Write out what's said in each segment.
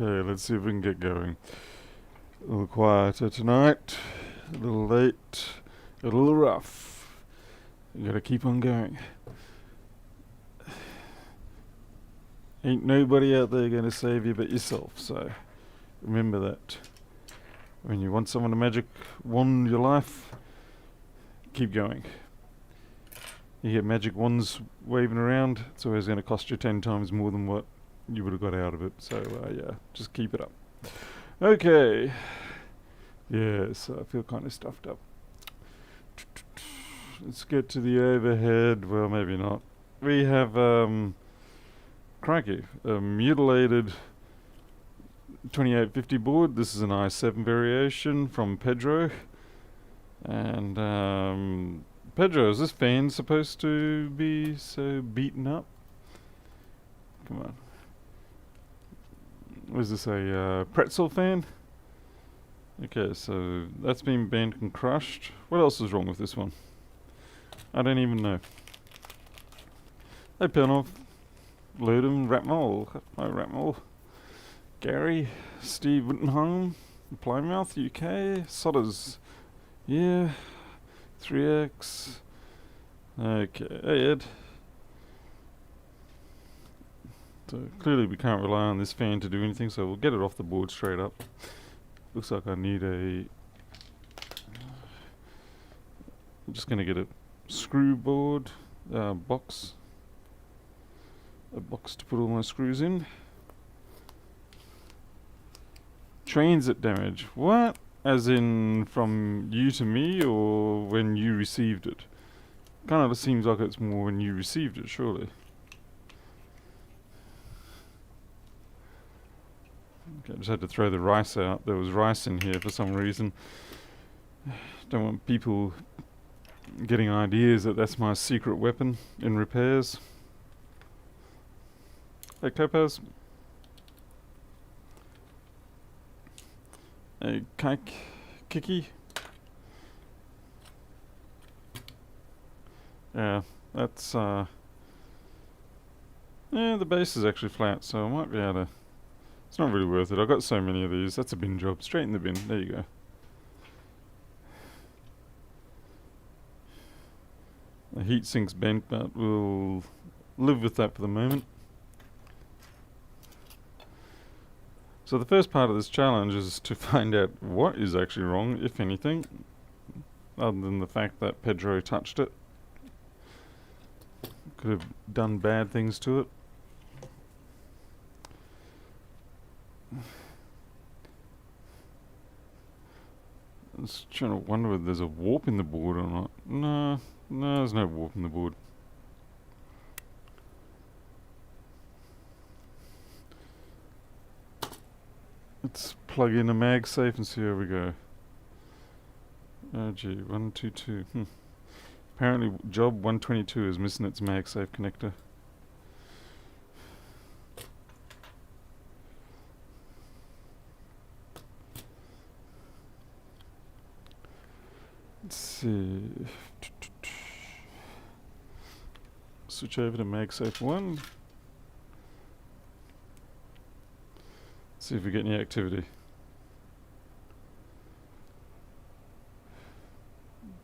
Okay, let's see if we can get going. A little quieter tonight, a little late, a little rough. You gotta keep on going. Ain't nobody out there gonna save you but yourself, so remember that. When you want someone to magic wand your life, keep going. You get magic wands waving around, it's always going to cost you 10 times more than what you would have got out of it. So, yeah, just keep it up. Okay. Yes, I feel kind of stuffed up. Let's get to the overhead. Well, maybe not. We have, crikey, a mutilated 2850 board. This is an i7 variation from Pedro. And, Pedro, is this fan supposed to be so beaten up? Come on. Was this a pretzel fan? Okay, so that's been bent and crushed. What else is wrong with this one? I don't even know. Hey, Penov. Ludum, Ratmole. Hi, Ratmole. Gary, Steve Wittenheim, Plymouth, UK. Sodders. Yeah. 3X. Okay, hey Ed. So clearly we can't rely on this fan to do anything, so we'll get it off the board straight up. Looks like I need I'm just gonna get a screw board, box. A box to put all my screws in. Transit damage. What? As in from you to me, or when you received it? Kind of seems like it's more when you received it, surely. Okay, I just had to throw the rice out. There was rice in here for some reason. Don't want people getting ideas that that's my secret weapon in repairs. Hey, Topaz. Hey, Kiki. Yeah, that's, yeah, the base is actually flat, so I might be able to... It's not really worth it. I got so many of these. That's a bin job. Straight in the bin. There you go. The heat sink's bent, but we'll live with that for the moment. So the first part of this challenge is to find out what is actually wrong, if anything, other than the fact that Pedro touched it. Could have done bad things to it. I was trying to wonder whether there's a warp in the board or not. No, there's no warp in the board. Let's plug in a MagSafe and see how we go. Oh gee, 122. Apparently job 122 is missing its MagSafe connector. Let's see. Switch over to MagSafe 1. See if we get any activity.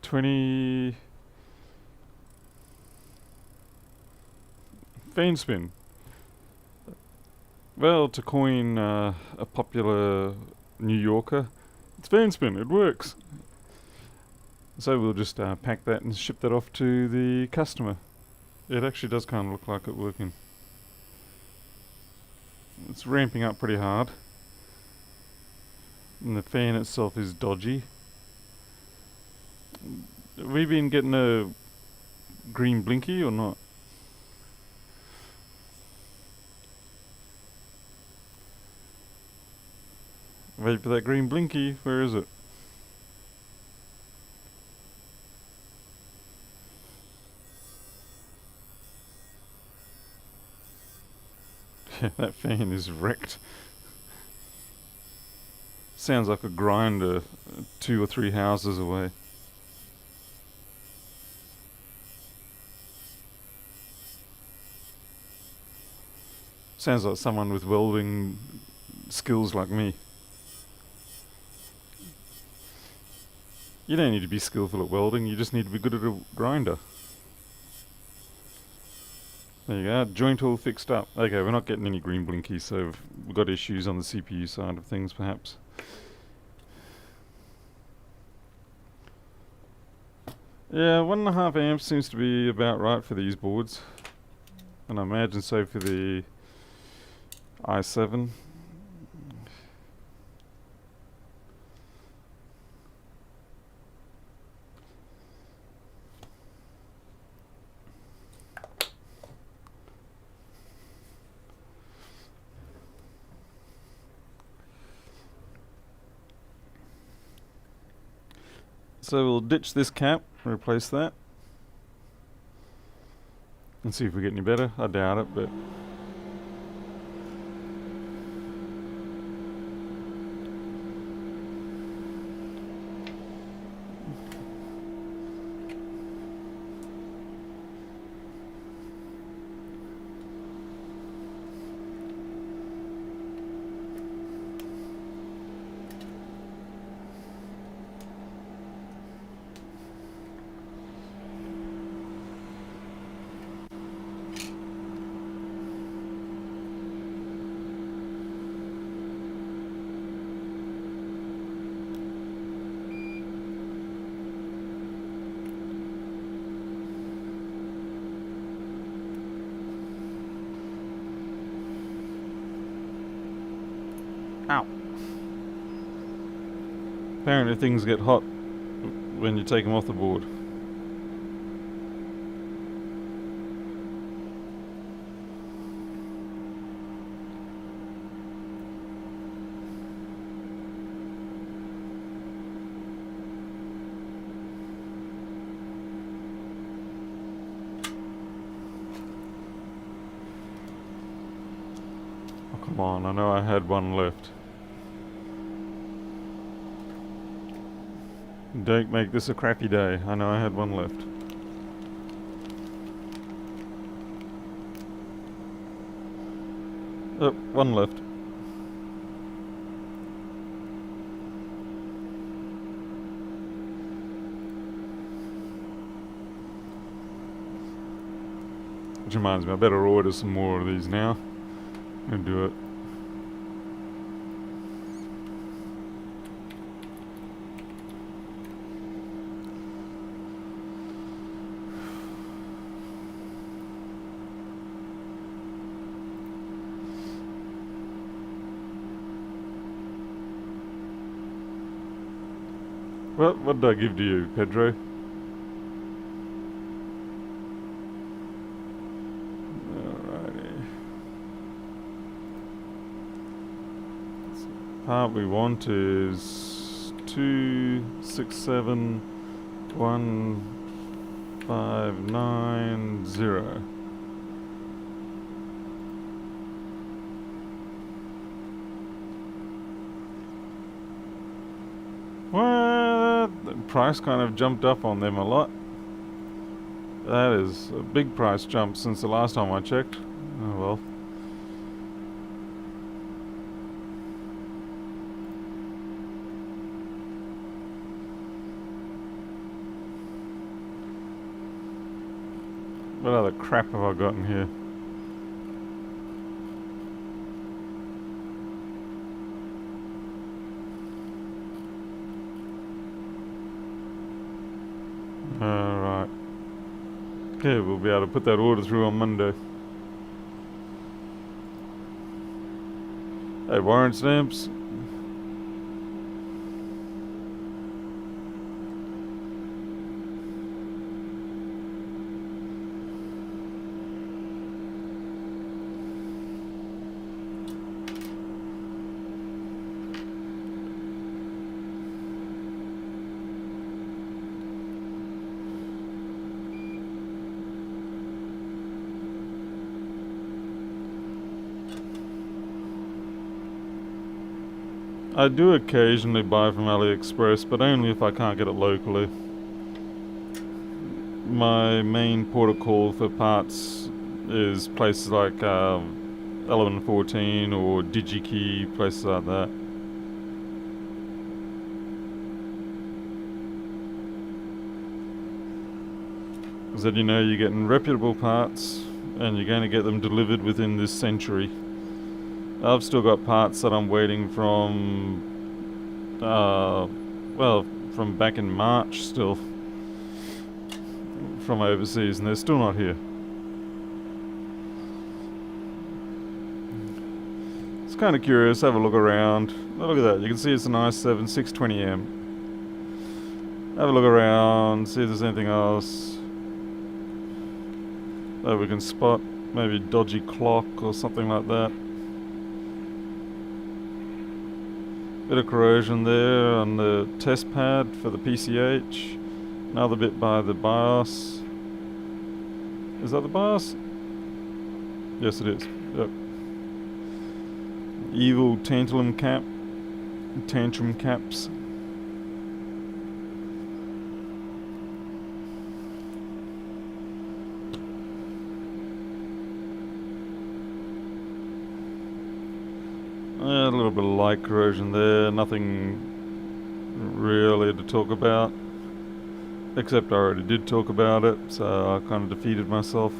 20 fan spin. Well, to coin a popular New Yorker, it's fan spin, it works. So we'll just pack that and ship that off to the customer. It actually does kind of look like it working. It's ramping up pretty hard. And the fan itself is dodgy. Have we been getting a green blinky or not? Wait for that green blinky. Where is it? That fan is wrecked. Sounds like a grinder 2 or 3 houses away. Sounds like someone with welding skills like me. You don't need to be skillful at welding, you just need to be good at a grinder. There you go, joint all fixed up. Okay, we're not getting any green blinky, so we've got issues on the CPU side of things perhaps. Yeah, 1.5 amps seems to be about right for these boards. And I imagine so for the i7. So we'll ditch this cap, replace that, and see if we get any better. I doubt it, but ow. Apparently things get hot when you take them off the board. Oh, come on, I know I had one left. Don't make this a crappy day. I know I had one left. Oh, one left. Which reminds me, I better order some more of these now and do it. What did I give to you, Pedro? Alrighty. So part we want is 2671590. Well, the price kind of jumped up on them a lot. That is a big price jump since the last time I checked. Oh well. What other crap have I got in here? Alright. Okay, we'll be able to put that order through on Monday. Hey, warrant stamps. I do occasionally buy from AliExpress, but only if I can't get it locally. My main port of call for parts is places like Element 14 or DigiKey, places like that. Because then you know you're getting reputable parts and you're going to get them delivered within this century. I've still got parts that I'm waiting from, from back in March still, from overseas, and they're still not here. It's kind of curious. Have a look around. Oh, look at that. You can see it's an i7 620M. Have a look around, see if there's anything else that we can spot. Maybe dodgy clock or something like that. Bit of corrosion there on the test pad for the PCH. Another bit by the BIOS. Is that the BIOS? Yes, it is. Yep. Evil tantrum caps. A little bit of light corrosion there, nothing really to talk about, except I already did talk about it, so I kind of defeated myself.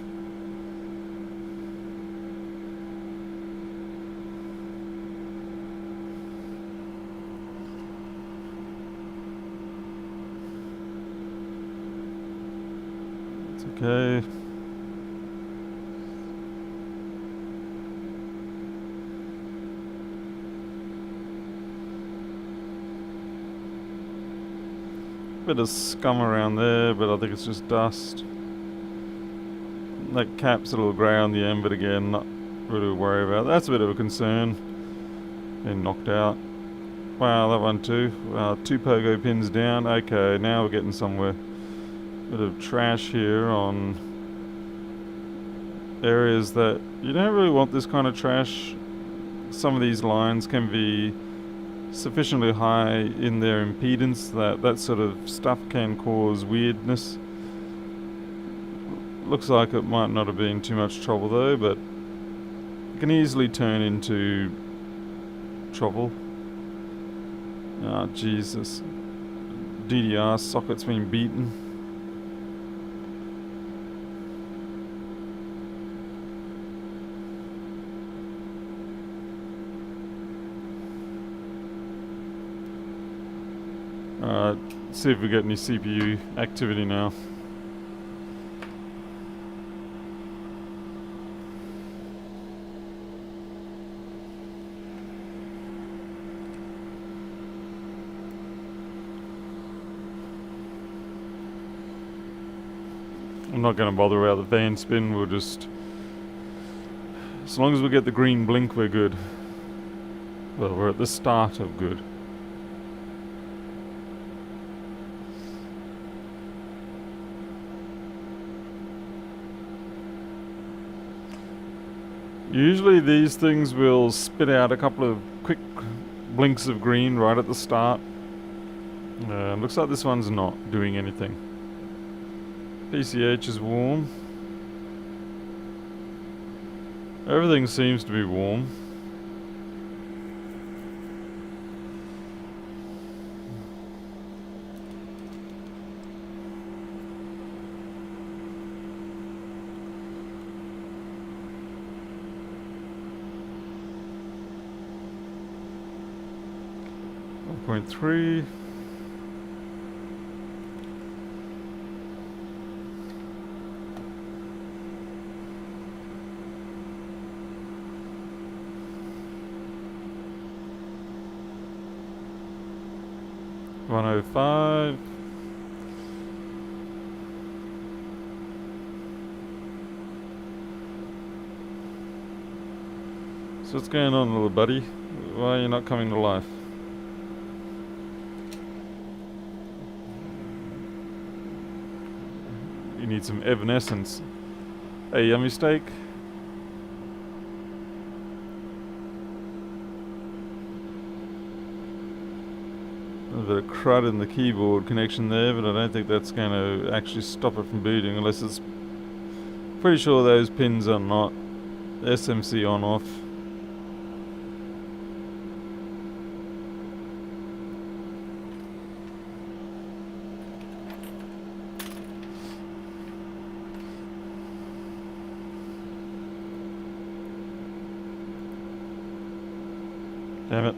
It's okay. Bit of scum around there, but I think it's just dust. That cap's a little grey on the end, but again, not really worry about. That's a bit of a concern. Been knocked out. Wow, that one too. Wow, 2 pogo pins down. Okay, now we're getting somewhere. Bit of trash here on areas that you don't really want this kind of trash. Some of these lines can be sufficiently high in their impedance that sort of stuff can cause weirdness. Looks like it might not have been too much trouble though, but it can easily turn into trouble. Ah, Jesus. DDR socket's been beaten. Alright, see if we get any CPU activity now. I'm not going to bother about the fan spin, we'll just... As long as we get the green blink, we're good. Well, we're at the start of good. Usually these things will spit out a couple of quick blinks of green right at the start. Looks like this one's not doing anything. PCH is warm. Everything seems to be warm. Point 3. $105. So what's going on, little buddy? Why are you not coming to life? You need some evanescence. Hey, yummy steak. A bit of crud in the keyboard connection there, but I don't think that's going to actually stop it from booting unless it's... Pretty sure those pins are not SMC on off. Damn it.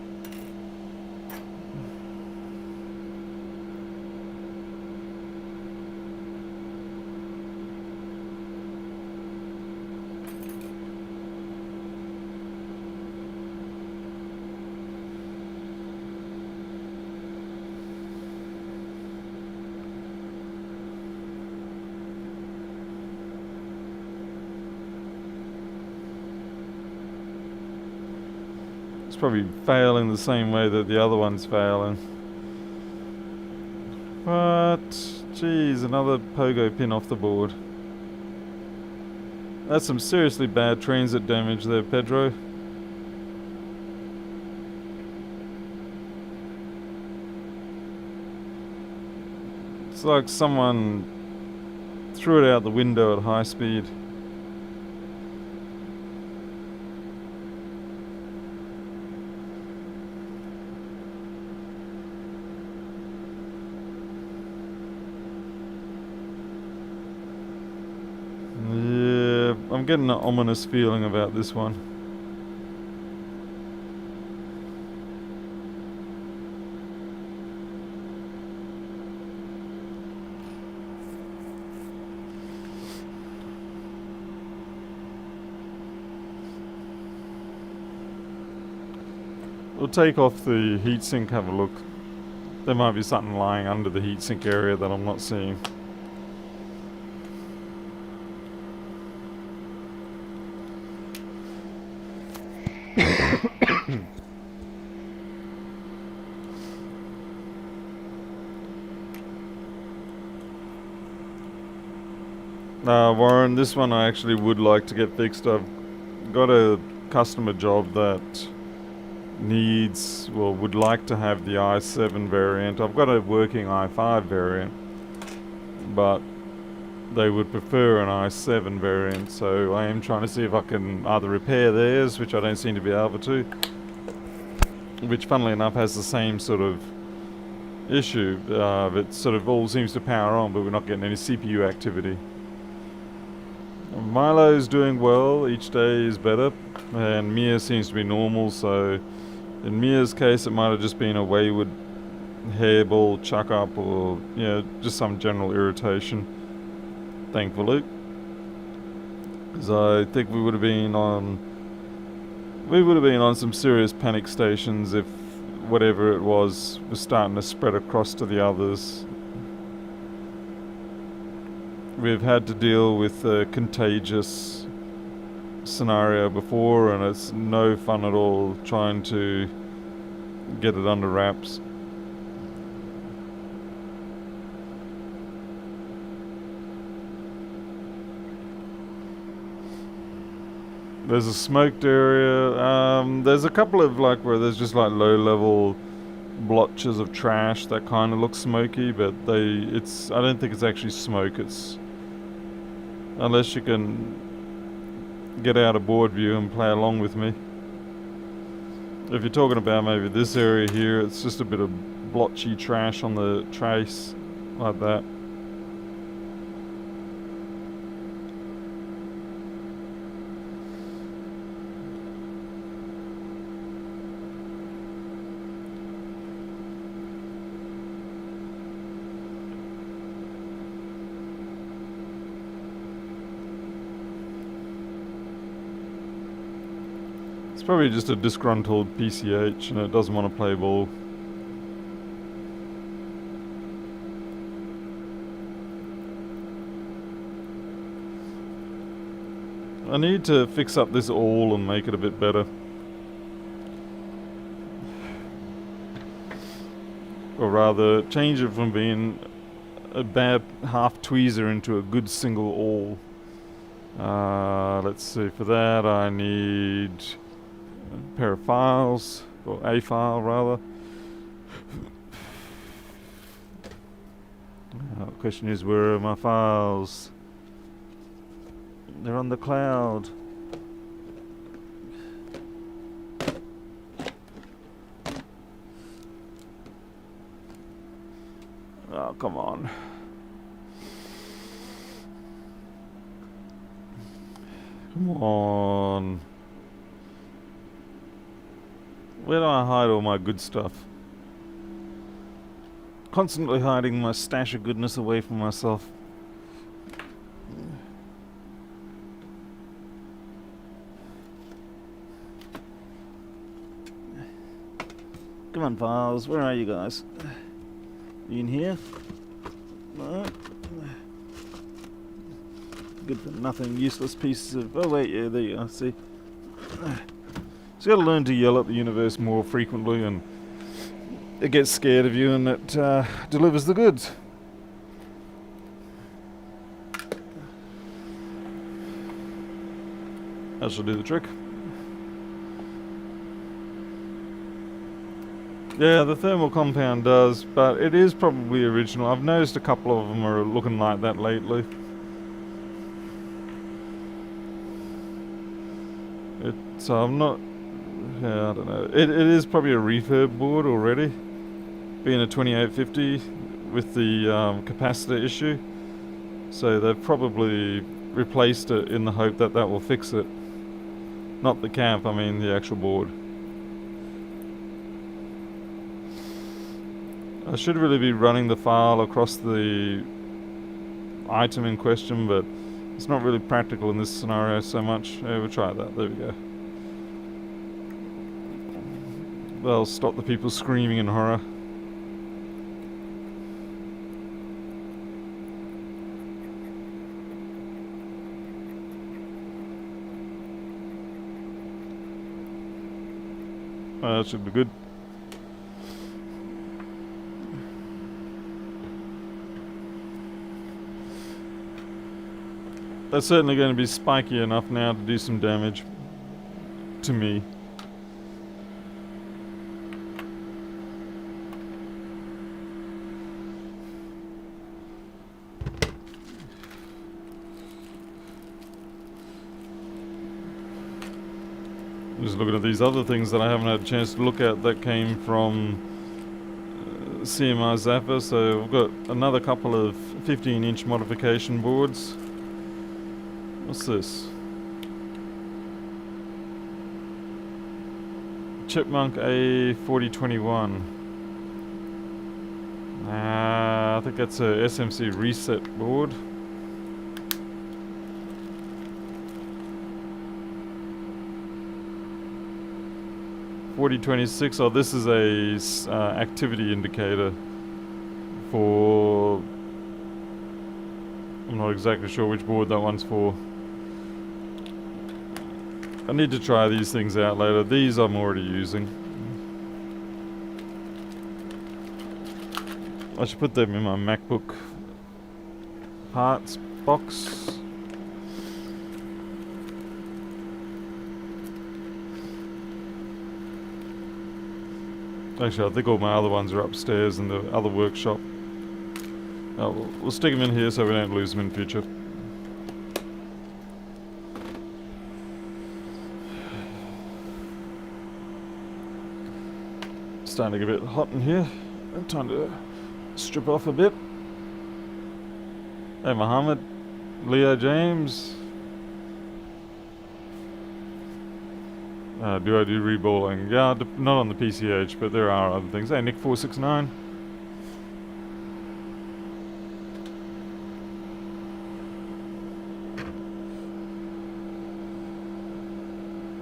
Probably failing the same way that the other one's failing. But, geez, another pogo pin off the board. That's some seriously bad transit damage there, Pedro. It's like someone threw it out the window at high speed. I'm getting an ominous feeling about this one. We'll take off the heatsink, have a look. There might be something lying under the heatsink area that I'm not seeing. Warren, this one I actually would like to get fixed. I've got a customer job that needs, well, would like to have the i7 variant. I've got a working i5 variant, but they would prefer an i7 variant, so I am trying to see if I can either repair theirs, which I don't seem to be able to, which funnily enough has the same sort of issue. It sort of all seems to power on, but we're not getting any CPU activity. Milo's doing well, each day is better, and Mia seems to be normal, so in Mia's case it might have just been a wayward hairball chuck up, or just some general irritation, thankfully, because I think we would have been on some serious panic stations if whatever it was starting to spread across to the others. We've had to deal with a contagious scenario before, and it's no fun at all trying to get it under wraps. There's a smoked area. There's a couple of where there's just low-level blotches of trash that kind of look smoky, but I don't think it's actually smoke. It's unless you can get out of board view and play along with me. If you're talking about maybe this area here, it's just a bit of blotchy trash on the trace, like that. Probably just a disgruntled PCH and it doesn't want to play ball. I need to fix up this awl and make it a bit better. Or rather, change it from being a bad half tweezer into a good single awl. Let's see, for that I need a pair of files, or a file rather. The question is, where are my files? They're on the cloud. Oh, come on. Come on. Where do I hide all my good stuff? Constantly hiding my stash of goodness away from myself. Come on, files. Where are you guys? You in here? No. Good for nothing, useless pieces of... Oh wait, yeah, there you are, see. Just gotta learn to yell at the universe more frequently, and it gets scared of you and it delivers the goods. That should do the trick. Yeah, the thermal compound does, but it is probably original. I've noticed a couple of them are looking like that lately. So I'm not... Yeah, I don't know. It is probably a refurb board already, being a 2850 with the capacitor issue. So they've probably replaced it in the hope that that will fix it. Not the camp, I mean the actual board. I should really be running the file across the item in question, but it's not really practical in this scenario so much. Yeah, we'll try that. There we go. That'll stop the people screaming in horror. That should be good. That's certainly going to be spiky enough now to do some damage to me. I'm just looking at these other things that I haven't had a chance to look at that came from CMR Zapper. So we've got another couple of 15-inch modification boards. What's this? Chipmunk A4021. I think that's a SMC reset board. .4026. Oh, this is a activity indicator for... I'm not exactly sure which board that one's for. I need to try these things out later. These I'm already using. I should put them in my MacBook parts box. Actually, I think all my other ones are upstairs in the other workshop. Oh, we'll stick them in here so we don't lose them in future. Starting to get a bit hot in here. Time to strip off a bit. Hey Mohammed, Leo James. Do I do reballing? Yeah, not on the PCH, but there are other things. Hey Nick 469.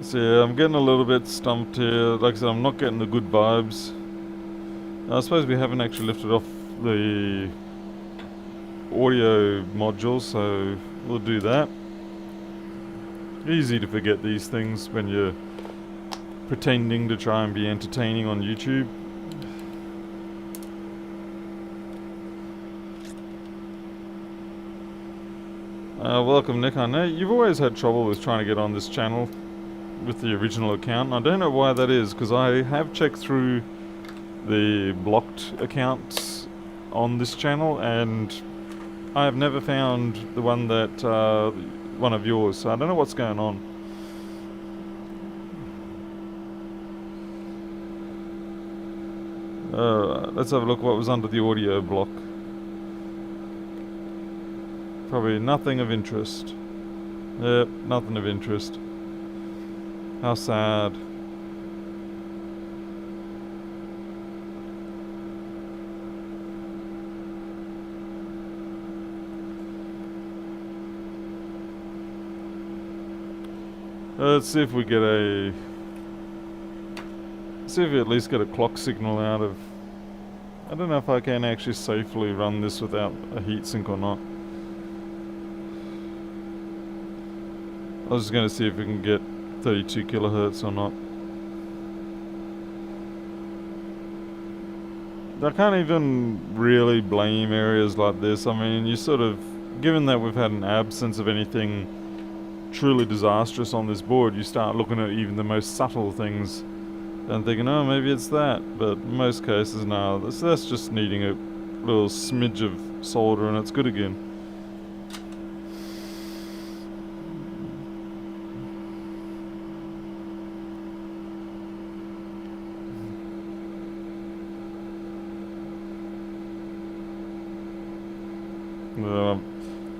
So yeah, I'm getting a little bit stumped here. Like I said, I'm not getting the good vibes. I suppose we haven't actually lifted off the audio module, so we'll do that. Easy to forget these things when you're pretending to try and be entertaining on YouTube. Welcome Nick. I know you've always had trouble with trying to get on this channel with the original account. I don't know why that is, because I have checked through the blocked accounts on this channel and I have never found the one that one of yours, so I don't know what's going on. Let's have a look what was under the audio block. Probably nothing of interest. Yep, nothing of interest. How sad. Let's see if we get a... See if we at least get a clock signal out of... I don't know if I can actually safely run this without a heatsink or not. I was just going to see if we can get 32 kilohertz or not. I can't even really blame areas like this. I mean, you sort of... Given that we've had an absence of anything truly disastrous on this board, you start looking at even the most subtle things and thinking, oh, maybe it's that. But in most cases, no, that's just needing a little smidge of solder and it's good again.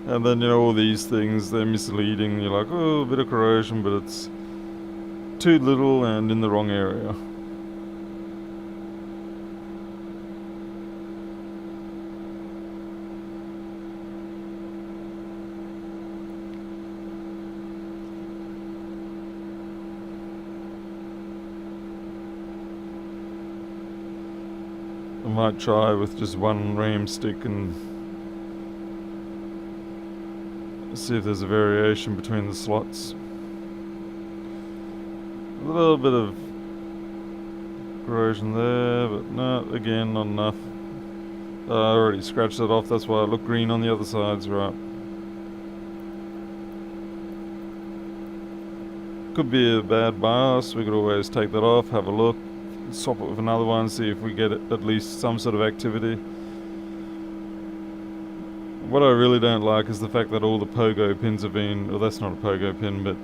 And then, you know, all these things, they're misleading. You're like, oh, a bit of corrosion, but it's too little and in the wrong area. I might try with just one ram stick and see if there's a variation between the slots. A little bit of corrosion there, but no, again, not enough. I already scratched it off, that's why it looked green on the other sides, right. Could be a bad bias, we could always take that off, have a look, swap it with another one, see if we get at least some sort of activity. What I really don't like is the fact that all the pogo pins have been... Well, that's not a pogo pin, but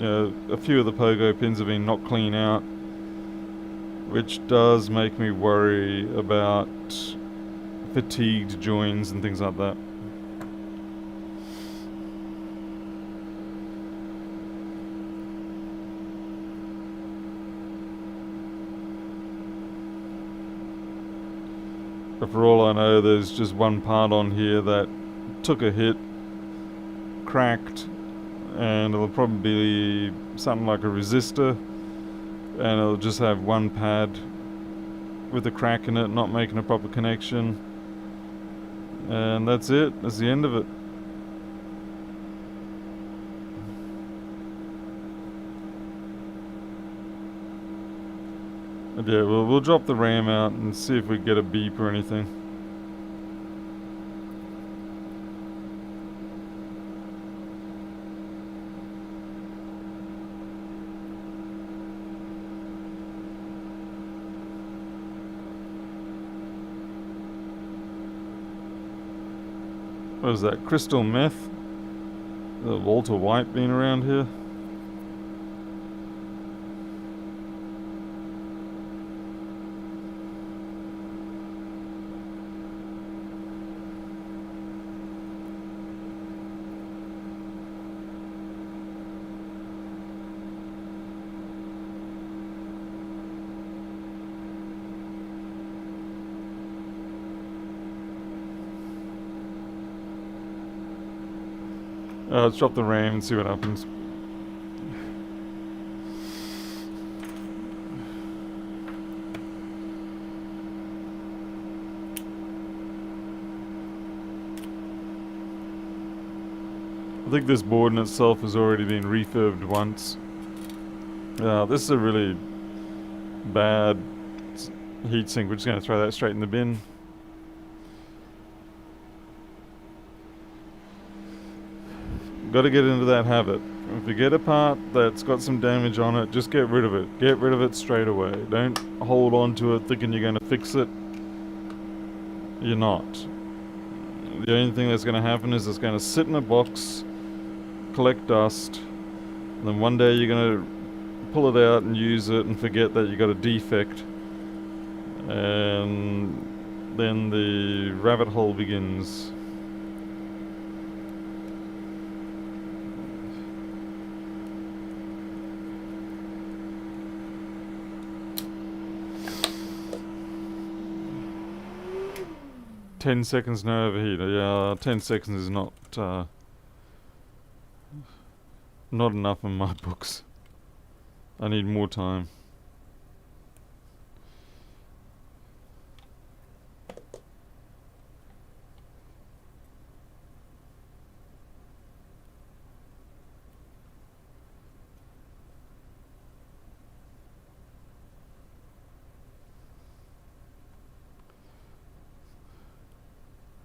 you know, a few of the pogo pins have been knocked clean out, which does make me worry about fatigued joins and things like that. But for all I know, there's just one part on here that took a hit, cracked, and it'll probably be something like a resistor, and it'll just have one pad with a crack in it, not making a proper connection, and that's it. That's the end of it. Yeah, we'll drop the RAM out and see if we get a beep or anything. What is that? Crystal meth? Walter White being around here? Let's drop the RAM and see what happens. I think this board in itself has already been refurbed once. This is a really bad heatsink. We're just going to throw that straight in the bin. Got to get into that habit. If you get a part that's got some damage on it, just get rid of it. Get rid of it straight away. Don't hold on to it thinking you're going to fix it. You're not. The only thing that's going to happen is it's going to sit in a box, collect dust, and then one day you're going to pull it out and use it and forget that you got a defect, and then the rabbit hole begins. 10 seconds no overheat. Yeah, 10 seconds is not enough in my books. I need more time.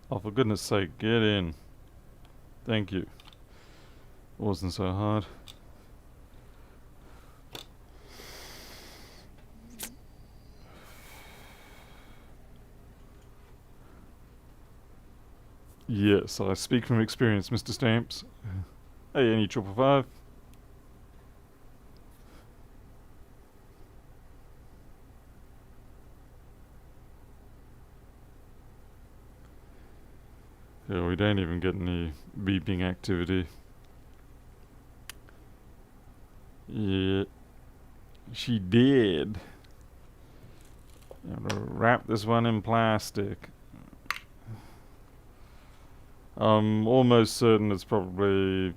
Oh, for goodness sake, get in. Thank you. Wasn't so hard. Yes, I speak from experience, Mr. Stamps. Hey, any 555? Yeah, we don't even get any beeping activity. Yeah, she did. I'm gonna wrap this one in plastic. I'm almost certain it's probably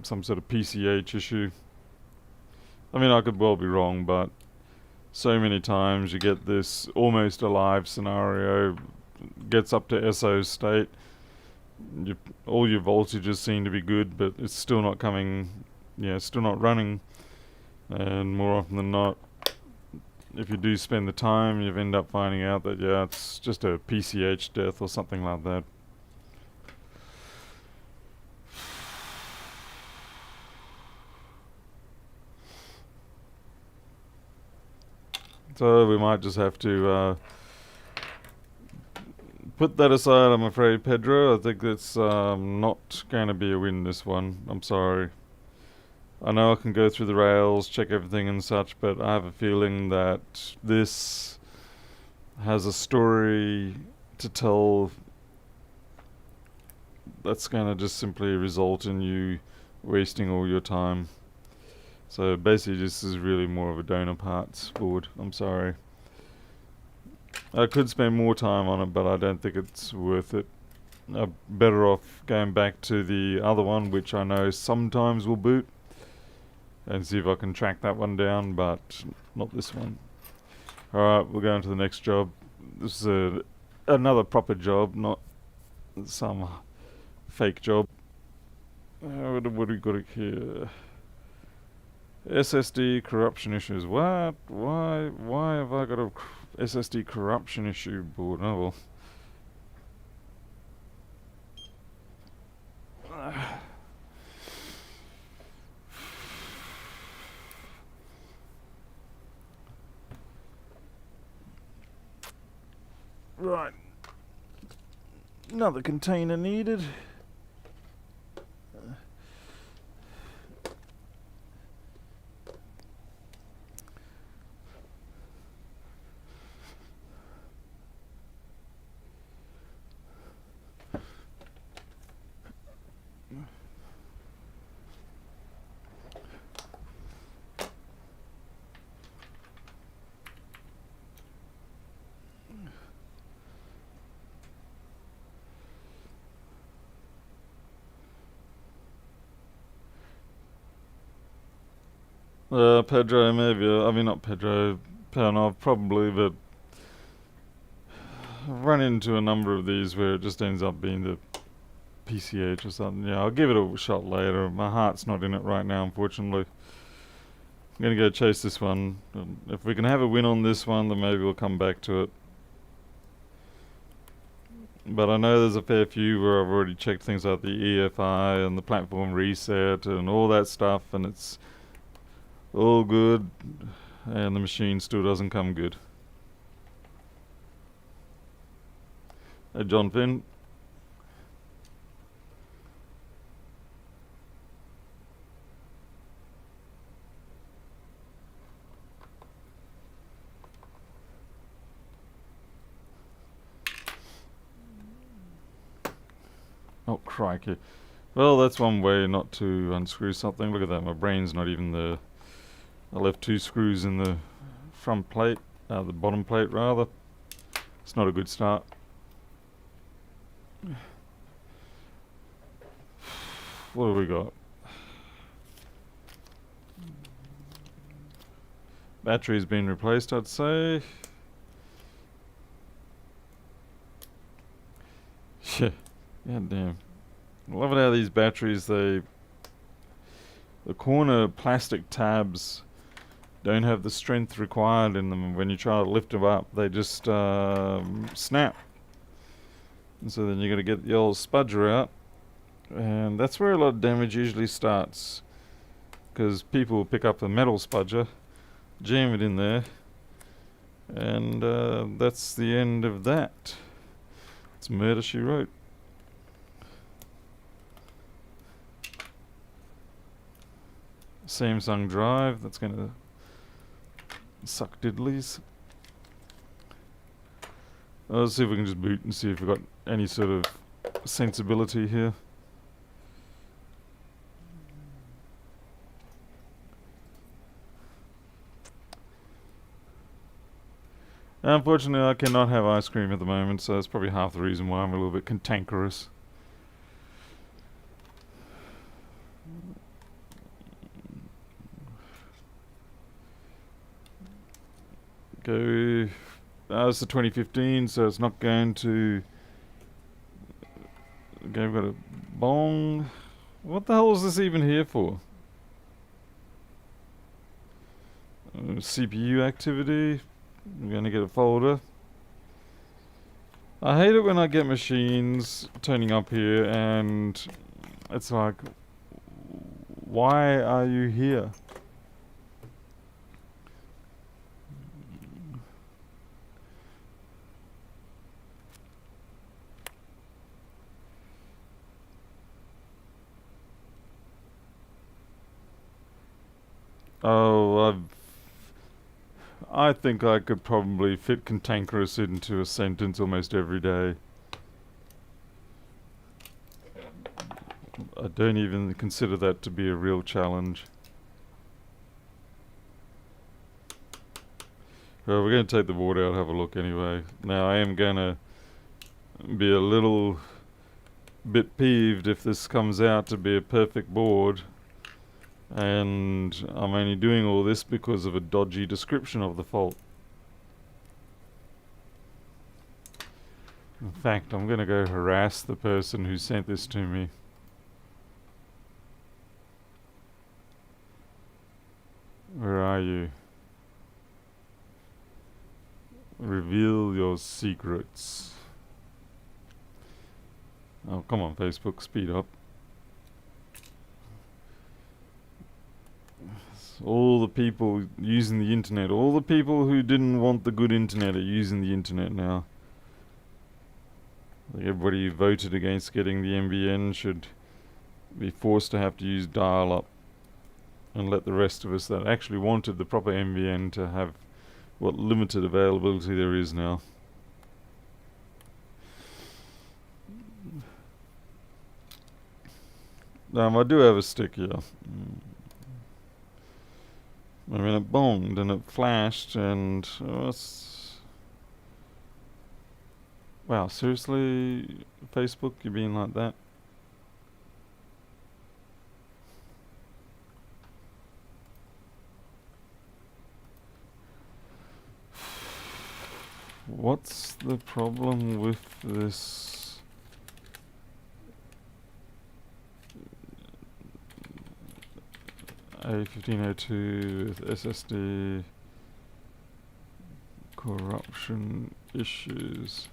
some sort of PCH issue. I mean, I could well be wrong, but so many times you get this almost alive scenario, gets up to SO state, all your voltages seem to be good, but it's still not coming, still not running. And more often than not, if you do spend the time, you end up finding out that, it's just a PCH death or something like that. So we might just have to put that aside, I'm afraid, Pedro. I think it's not going to be a win, this one. I'm sorry. I know I can go through the rails, check everything and such, but I have a feeling that this has a story to tell that's going to just simply result in you wasting all your time. So basically this is really more of a donor parts board. I'm sorry. I could spend more time on it, but I don't think it's worth it. I'm better off going back to the other one, which I know sometimes will boot, and see if I can track that one down, but not this one. Alright, we'll go on to the next job. This is another proper job, not some fake job. What do we got here? SSD corruption issues. What? Why have I got a SSD corruption issue board? Oh well. Right. Another container needed. Pedro, maybe. I mean, not Pedro. Pernov, probably, but I've run into a number of these where it just ends up being the PCH or something. Yeah, I'll give it a shot later. My heart's not in it right now, unfortunately. I'm gonna go chase this one. If we can have a win on this one, then maybe we'll come back to it. But I know there's a fair few where I've already checked things like the EFI and the platform reset and all that stuff, and it's all good, and the machine still doesn't come good. Hey, John Finn. Oh, crikey. Well, that's one way not to unscrew something. Look at that, my brain's not even there. I left 2 screws in the front plate, the bottom plate rather. It's not a good start. What have we got? Battery's been replaced, I'd say. Shit. God damn. I love it how these batteries, the corner plastic tabs don't have the strength required in them. When you try to lift them up, they just snap. And so then you got to get the old spudger out. And that's where a lot of damage usually starts. Because people will pick up a metal spudger, jam it in there, and that's the end of that. It's murder, she wrote. Samsung drive, that's going to suck diddlies. Let's see if we can just boot and see if we've got any sort of sensibility here. Unfortunately, I cannot have ice cream at the moment, so that's probably half the reason why I'm a little bit cantankerous. Go. It's the 2015, so it's not going to. Okay, we've got a bong. What the hell is this even here for? CPU activity. I'm going to get a folder. I hate it when I get machines turning up here and it's like, why are you here? Oh, I think I could probably fit cantankerous into a sentence almost every day. I don't even consider that to be a real challenge. Well, we're going to take the board out, have a look anyway. Now, I am going to be a little bit peeved if this comes out to be a perfect board. And I'm only doing all this because of a dodgy description of the fault. In fact, I'm going to go harass the person who sent this to me. Where are you? Reveal your secrets. Oh, come on, Facebook, speed up. All the people using the internet, all the people who didn't want the good internet are using the internet now. Like everybody who voted against getting the NBN should be forced to have to use dial-up, and let the rest of us that actually wanted the proper NBN to have what limited availability there is now. I do have a stick here. I mean, it bonged and it flashed and wow, seriously, Facebook, you being like that? What's the problem with this? A1502 with SSD corruption issues.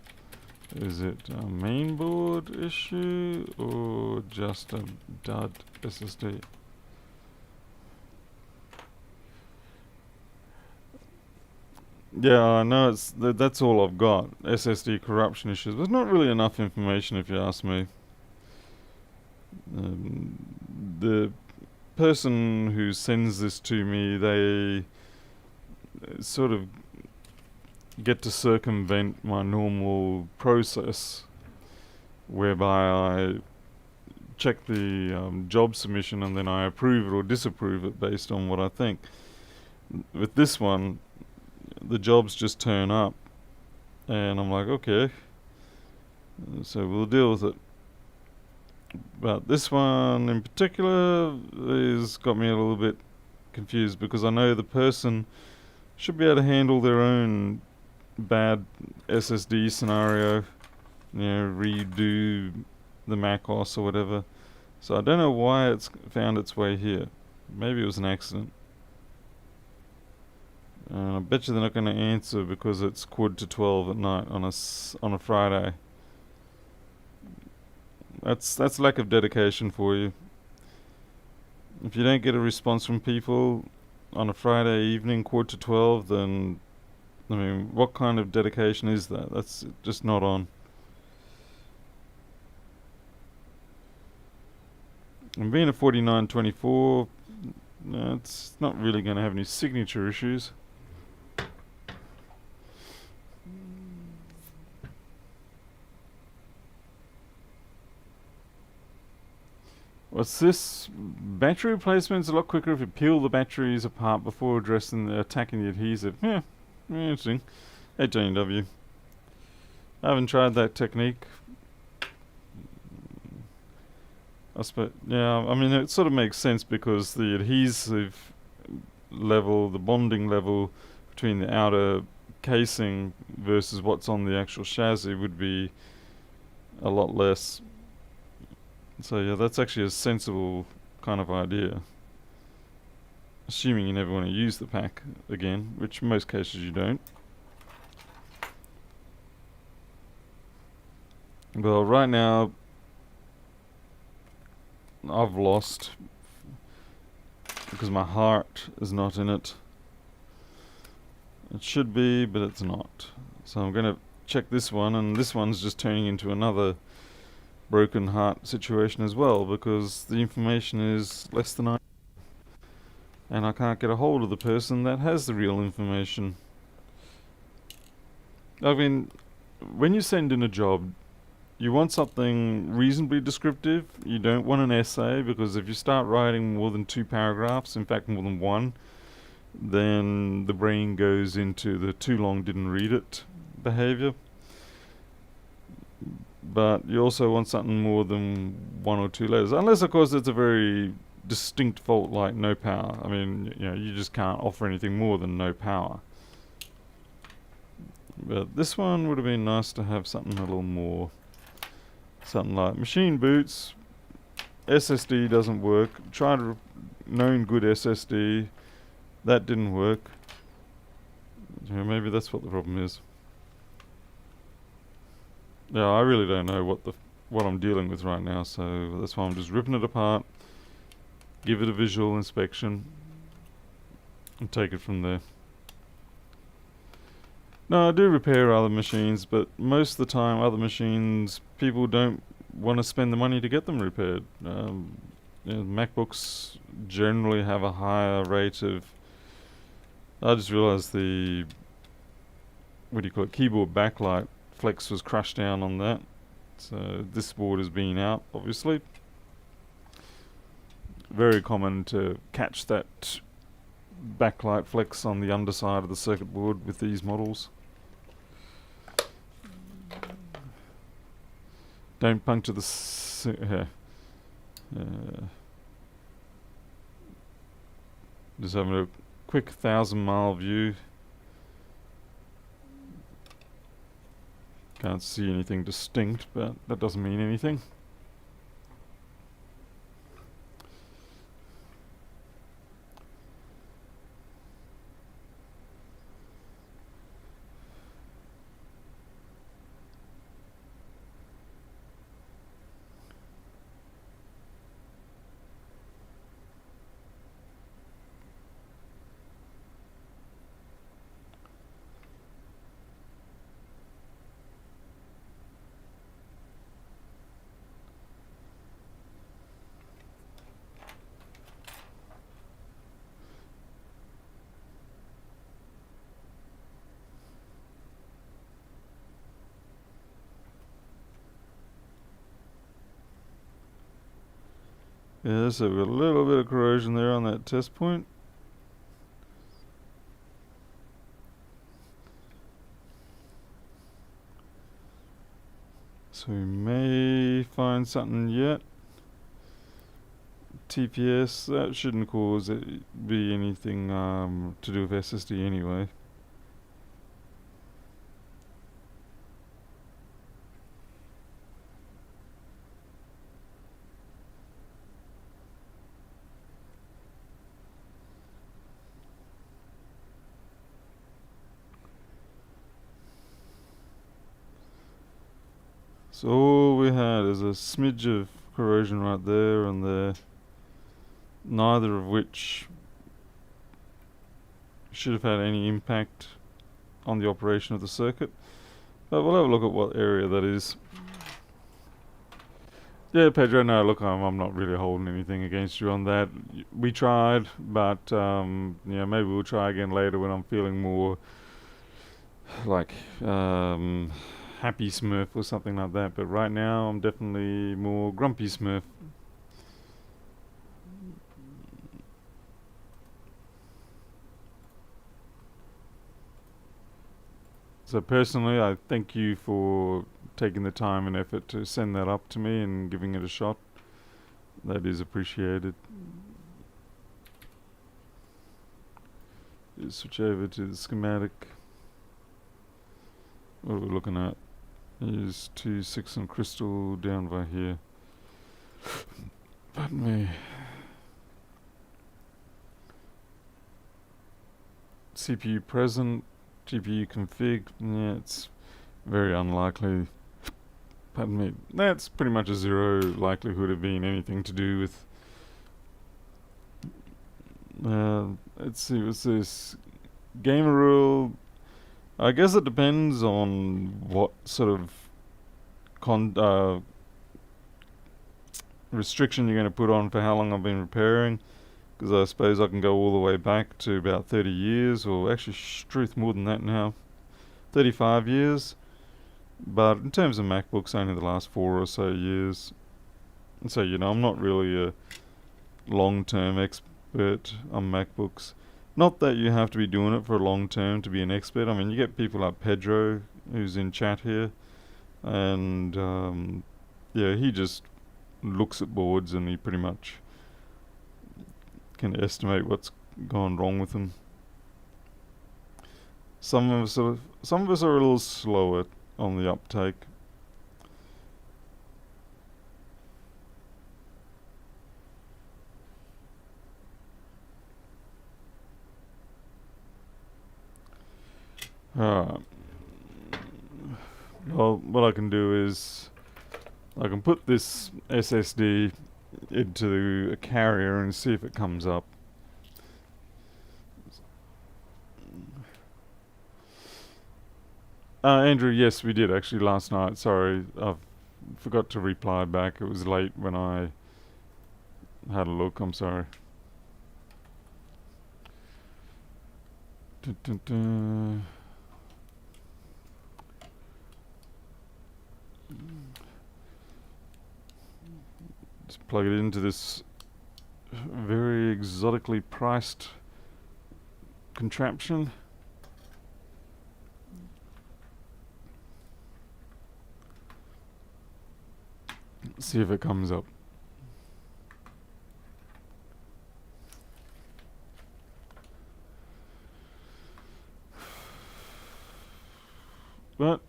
Is it a mainboard issue or just a dud SSD? Yeah, I know that's all I've got. SSD corruption issues. There's not really enough information if you ask me. The person who sends this to me, they sort of get to circumvent my normal process whereby I check the job submission and then I approve it or disapprove it based on what I think. With this one, the jobs just turn up and I'm like, okay, So we'll deal with it. But this one in particular has got me a little bit confused because I know the person should be able to handle their own bad SSD scenario, redo the Mac OS or whatever. So I don't know why it's found its way here. Maybe it was an accident. I bet you they're not going to answer because it's quad to 12 at night on a Friday. That's lack of dedication for you. If you don't get a response from people on a Friday evening, quad to 12, then I mean, what kind of dedication is that? That's just not on. And being a 4924, it's not really going to have any signature issues. What's this? Battery replacement's a lot quicker if you peel the batteries apart before attacking the adhesive. Yeah, interesting. Hey, JW. I haven't tried that technique. Yeah, I mean, it sort of makes sense because the adhesive level, the bonding level between the outer casing versus what's on the actual chassis would be a lot less. So yeah, that's actually a sensible kind of idea. Assuming you never want to use the pack again, which in most cases you don't. Well, right now I've lost because my heart is not in it. It should be, but it's not. So I'm going to check this one, and this one's just turning into another broken heart situation as well because the information is less than I, and I can't get a hold of the person that has the real information. I mean, when you send in a job, you want something reasonably descriptive. You don't want an essay because if you start writing more than 2 paragraphs, in fact more than 1, then the brain goes into the too long didn't read it behavior. But you also want something more than 1 or 2 letters, unless of course it's a very distinct fault like no power. I mean, you just can't offer anything more than no power. But this one would have been nice to have something a little more, something like machine boots, SSD doesn't work, tried a known good SSD, that didn't work. Maybe that's what the problem is. Yeah, I really don't know what I'm dealing with right now, so that's why I'm just ripping it apart, give it a visual inspection, and take it from there. No, I do repair other machines, but most of the time other machines, people don't want to spend the money to get them repaired. MacBooks generally have a higher rate of... I just realized the... what do you call it? Keyboard backlight flex was crushed down on that. So this board has been out, obviously. Very common to catch that backlight flex on the underside of the circuit board with these models. Don't puncture the... just having a quick 1,000-mile view. Can't see anything distinct, but that doesn't mean anything. Yeah, so we've got a little bit of corrosion there on that test point. So we may find something yet. TPS, that shouldn't cause it be anything to do with SSD anyway. So all we had is a smidge of corrosion right there and there, neither of which should have had any impact on the operation of the circuit. But we'll have a look at what area that is. Yeah, Pedro, no, look, I'm not really holding anything against you on that. We tried, but yeah, maybe we'll try again later when I'm feeling more like happy Smurf or something like that. But right now, I'm definitely more grumpy Smurf. So personally, I thank you for taking the time and effort to send that up to me and giving it a shot. That is appreciated. Just switch over to the schematic. What are we looking at? Is 2.6 and crystal down by here. Pardon me. CPU present, GPU config. Yeah, it's very unlikely. Pardon me. That's pretty much a zero likelihood of being anything to do with. Let's see, what's this? Gamer rule. I guess it depends on what sort of restriction you're going to put on for how long I've been repairing. Because I suppose I can go all the way back to about 30 years, or actually, truth, more than that now. 35 years. But in terms of MacBooks, only the last 4 or so years. And so, I'm not really a long-term expert on MacBooks. Not that you have to be doing it for a long term to be an expert. I mean, you get people like Pedro, who's in chat here, and yeah, he just looks at boards and he pretty much can estimate what's gone wrong with them. Some of us are a little slower on the uptake. Well, what I can do is I can put this SSD into a carrier and see if it comes up. Andrew, yes, we did actually last night. Sorry, I forgot to reply back. It was late when I had a look. I'm sorry. Just plug it into this very exotically priced contraption. See if it comes up. But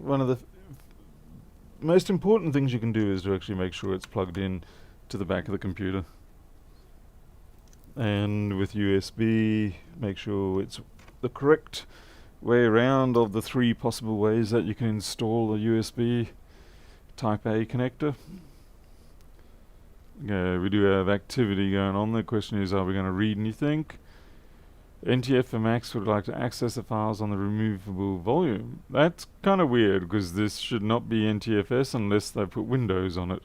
one of the most important things you can do is to actually make sure it's plugged in to the back of the computer. And with USB, make sure it's the correct way around of the 3 possible ways that you can install a USB Type A connector. Okay, we do have activity going on. The question is, are we going to read anything? NTF for Macs would like to access the files on the removable volume. That's kind of weird, because this should not be NTFS unless they put Windows on it.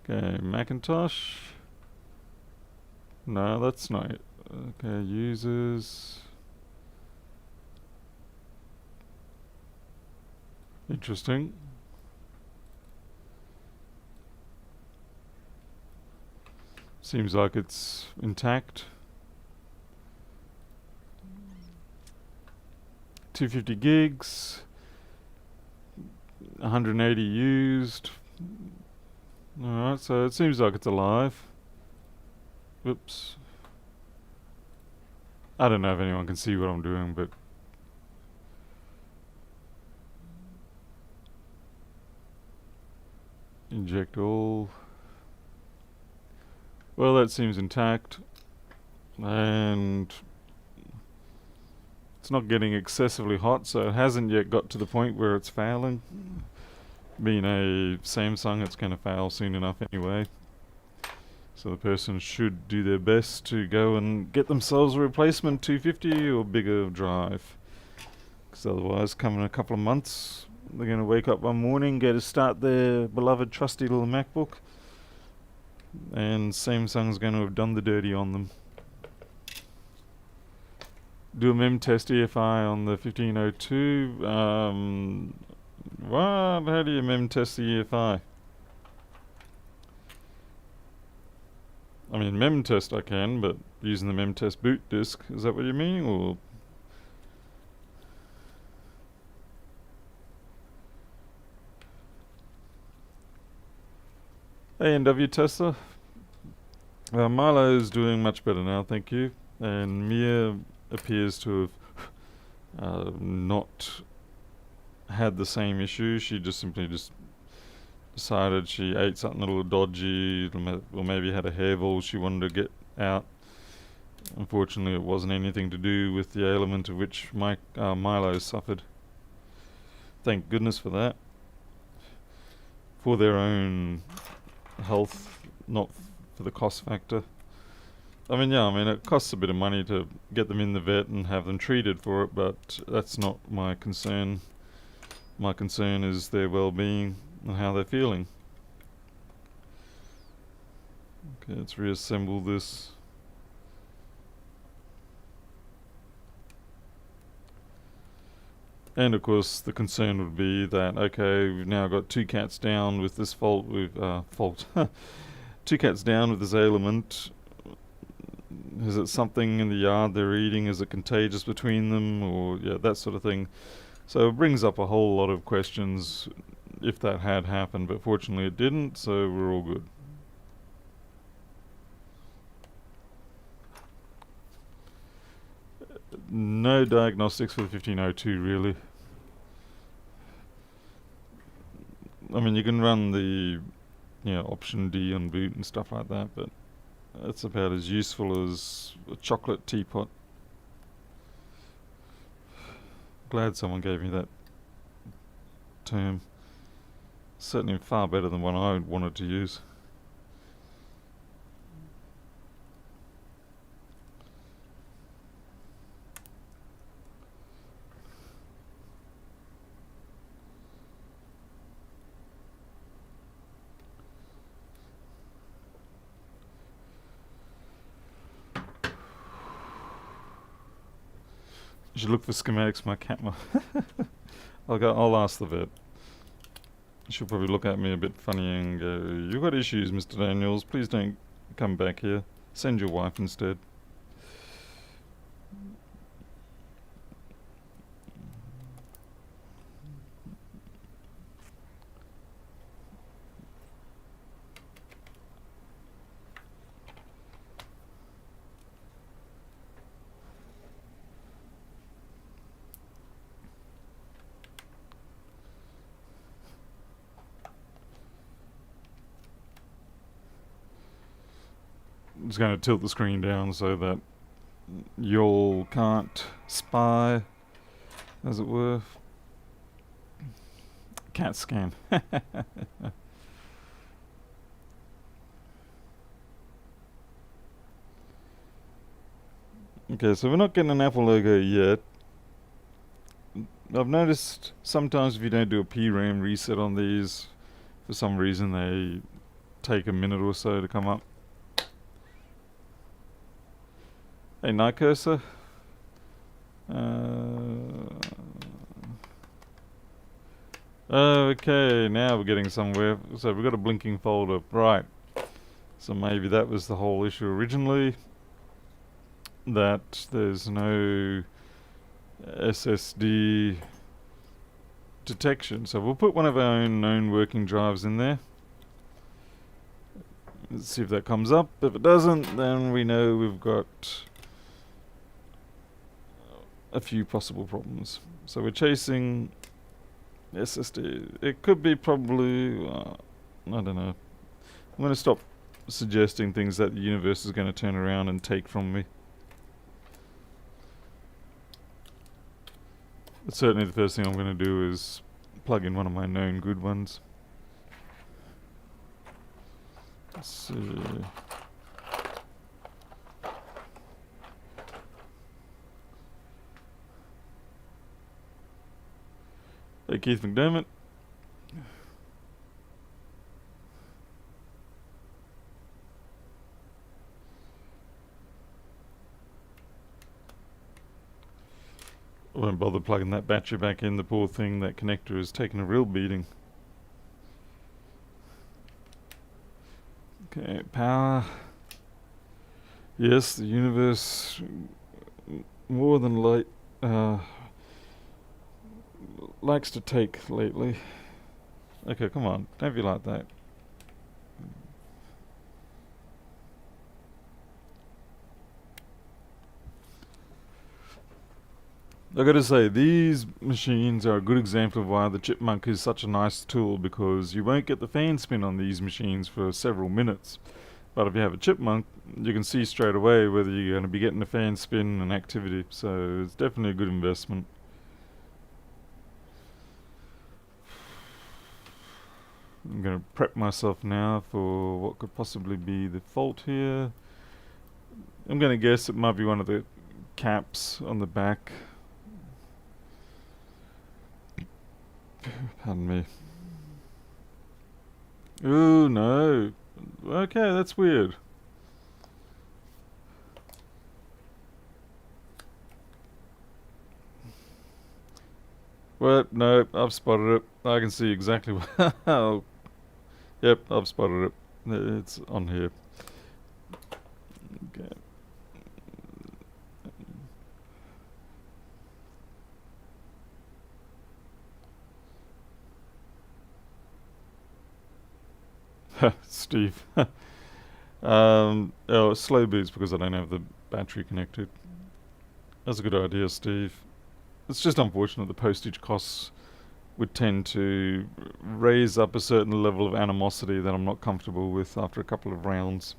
Okay, Macintosh. No, that's not it. Okay, users. Interesting. Seems like it's intact. 250 gigs, 180 used. Alright, so it seems like it's alive. Whoops. I don't know if anyone can see what I'm doing, but inject all. Well, that seems intact, and it's not getting excessively hot, so it hasn't yet got to the point where it's failing. Being a Samsung, it's going to fail soon enough anyway. So the person should do their best to go and get themselves a replacement 250 or bigger drive. Because otherwise, come in a couple of months, they're going to wake up one morning, go to start their beloved trusty little MacBook, and Samsung's going to have done the dirty on them. Do a mem test EFI on the 1502. What? How do you mem test the EFI? I mean, mem test I can, but using the mem test boot disk, is that what you mean, or? A&W tester. Milo's doing much better now, thank you. And Mia appears to have not had the same issue. She just simply decided she ate something a little dodgy, or maybe had a hairball she wanted to get out. Unfortunately, it wasn't anything to do with the ailment of which Milo suffered. Thank goodness for that. For their own health, not for the cost factor. I mean, it costs a bit of money to get them in the vet and have them treated for it, but that's not my concern. My concern is their well-being and how they're feeling. Okay, let's reassemble this. And of course, the concern would be that, okay, we've now got two cats down with this fault. Two cats down with this ailment. Is it something in the yard they're eating? Is it contagious between them? Or, that sort of thing. So it brings up a whole lot of questions if that had happened, but fortunately it didn't, so we're all good. No diagnostics for the 1502, really. I mean, you can run the option D on boot and stuff like that, but that's about as useful as a chocolate teapot. Glad someone gave me that term. Certainly far better than what I wanted to use. You should look for schematics for my cat. I'll ask the vet. She'll probably look at me a bit funny and go, "You've got issues, Mr. Daniels. Please don't come back here. Send your wife instead." Just going to tilt the screen down so that y'all can't spy, as it were. Cat scan. Okay, so we're not getting an Apple logo yet. I've noticed sometimes if you don't do a PRAM reset on these, for some reason they take a minute or so to come up. Hey, night cursor. Okay, now we're getting somewhere. So we've got a blinking folder, right? So maybe that was the whole issue originally. That there's no SSD detection. So we'll put one of our own known working drives in there. Let's see if that comes up. If it doesn't, then we know we've got a few possible problems. So we're chasing SSD. It could be probably, I don't know. I'm going to stop suggesting things that the universe is going to turn around and take from me. But certainly the first thing I'm going to do is plug in one of my known good ones. Let's see. Hey, Keith McDermott. I won't bother plugging that battery back in. The poor thing, that connector is taking a real beating. Okay, power. Yes, the universe more than light likes to take lately. Okay, come on, don't be like that. I gotta say, these machines are a good example of why the Chipmunk is such a nice tool, because you won't get the fan spin on these machines for several minutes. But if you have a Chipmunk, you can see straight away whether you're going to be getting a fan spin and activity, so it's definitely a good investment. I'm going to prep myself now for what could possibly be the fault here. I'm going to guess it might be one of the caps on the back. Pardon me. Ooh, no. Okay, that's weird. Well, no, I've spotted it. I can see exactly what... Oh, yep, I've spotted it. It's on here. Okay. Steve. Oh, slow boots because I don't have the battery connected. That's a good idea, Steve. It's just unfortunate the postage costs would tend to raise up a certain level of animosity that I'm not comfortable with after a couple of rounds.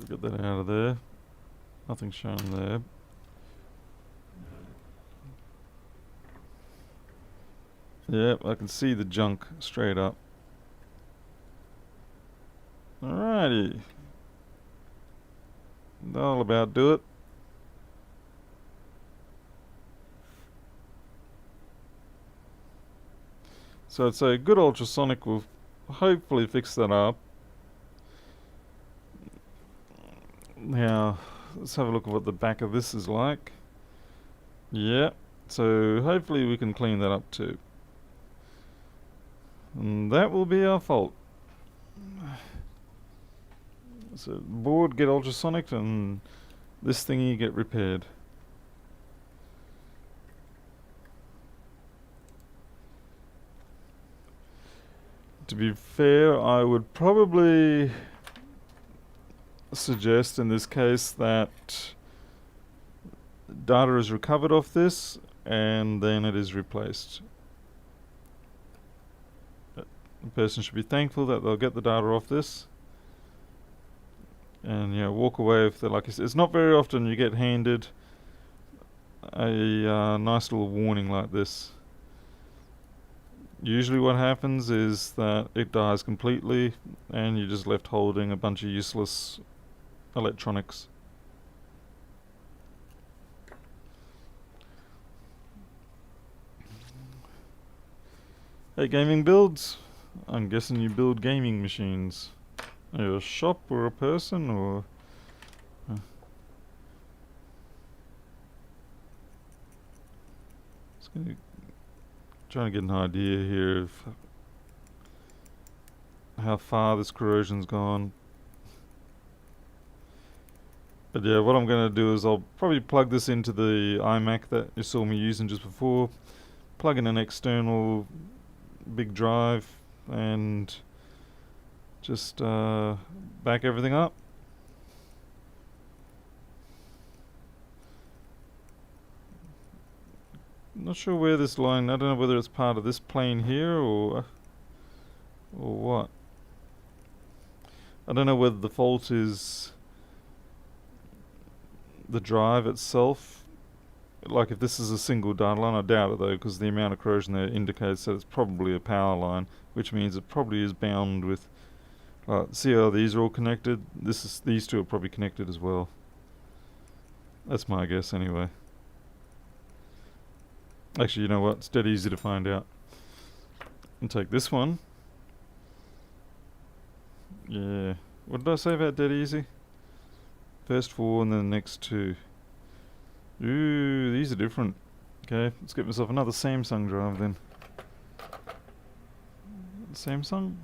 Get that out of there. Nothing shown there. Yep, I can see the junk straight up. Alrighty. That'll about do it. So I'd say good ultrasonic will hopefully fix that up. Now, let's have a look at what the back of this is like. Yeah, so hopefully we can clean that up too. And that will be our fault. So board get ultrasonic and this thingy get repaired. To be fair, I would probably suggest in this case that data is recovered off this and then it is replaced. The person should be thankful that they'll get the data off this and walk away if they're like. It's not very often you get handed a nice little warning like this. Usually what happens is that it dies completely and you're just left holding a bunch of useless electronics. Hey, gaming builds? I'm guessing you build gaming machines. Are you a shop or a person or... Trying to get an idea here of how far this corrosion's gone. But yeah, what I'm going to do is I'll probably plug this into the iMac that you saw me using just before, plug in an external big drive, and just back everything up. Not sure where this line, I don't know whether it's part of this plane here or what. I don't know whether the fault is the drive itself. Like if this is a single data line, I doubt it though, because the amount of corrosion there indicates that it's probably a power line, which means it probably is bound with. See how these are all connected? These two are probably connected as well. That's my guess anyway. Actually, you know what? It's dead easy to find out. And take this one. Yeah. What did I say about dead easy? First 4 and then the next 2. Ooh, these are different. Okay, let's get myself another Samsung drive then. Samsung?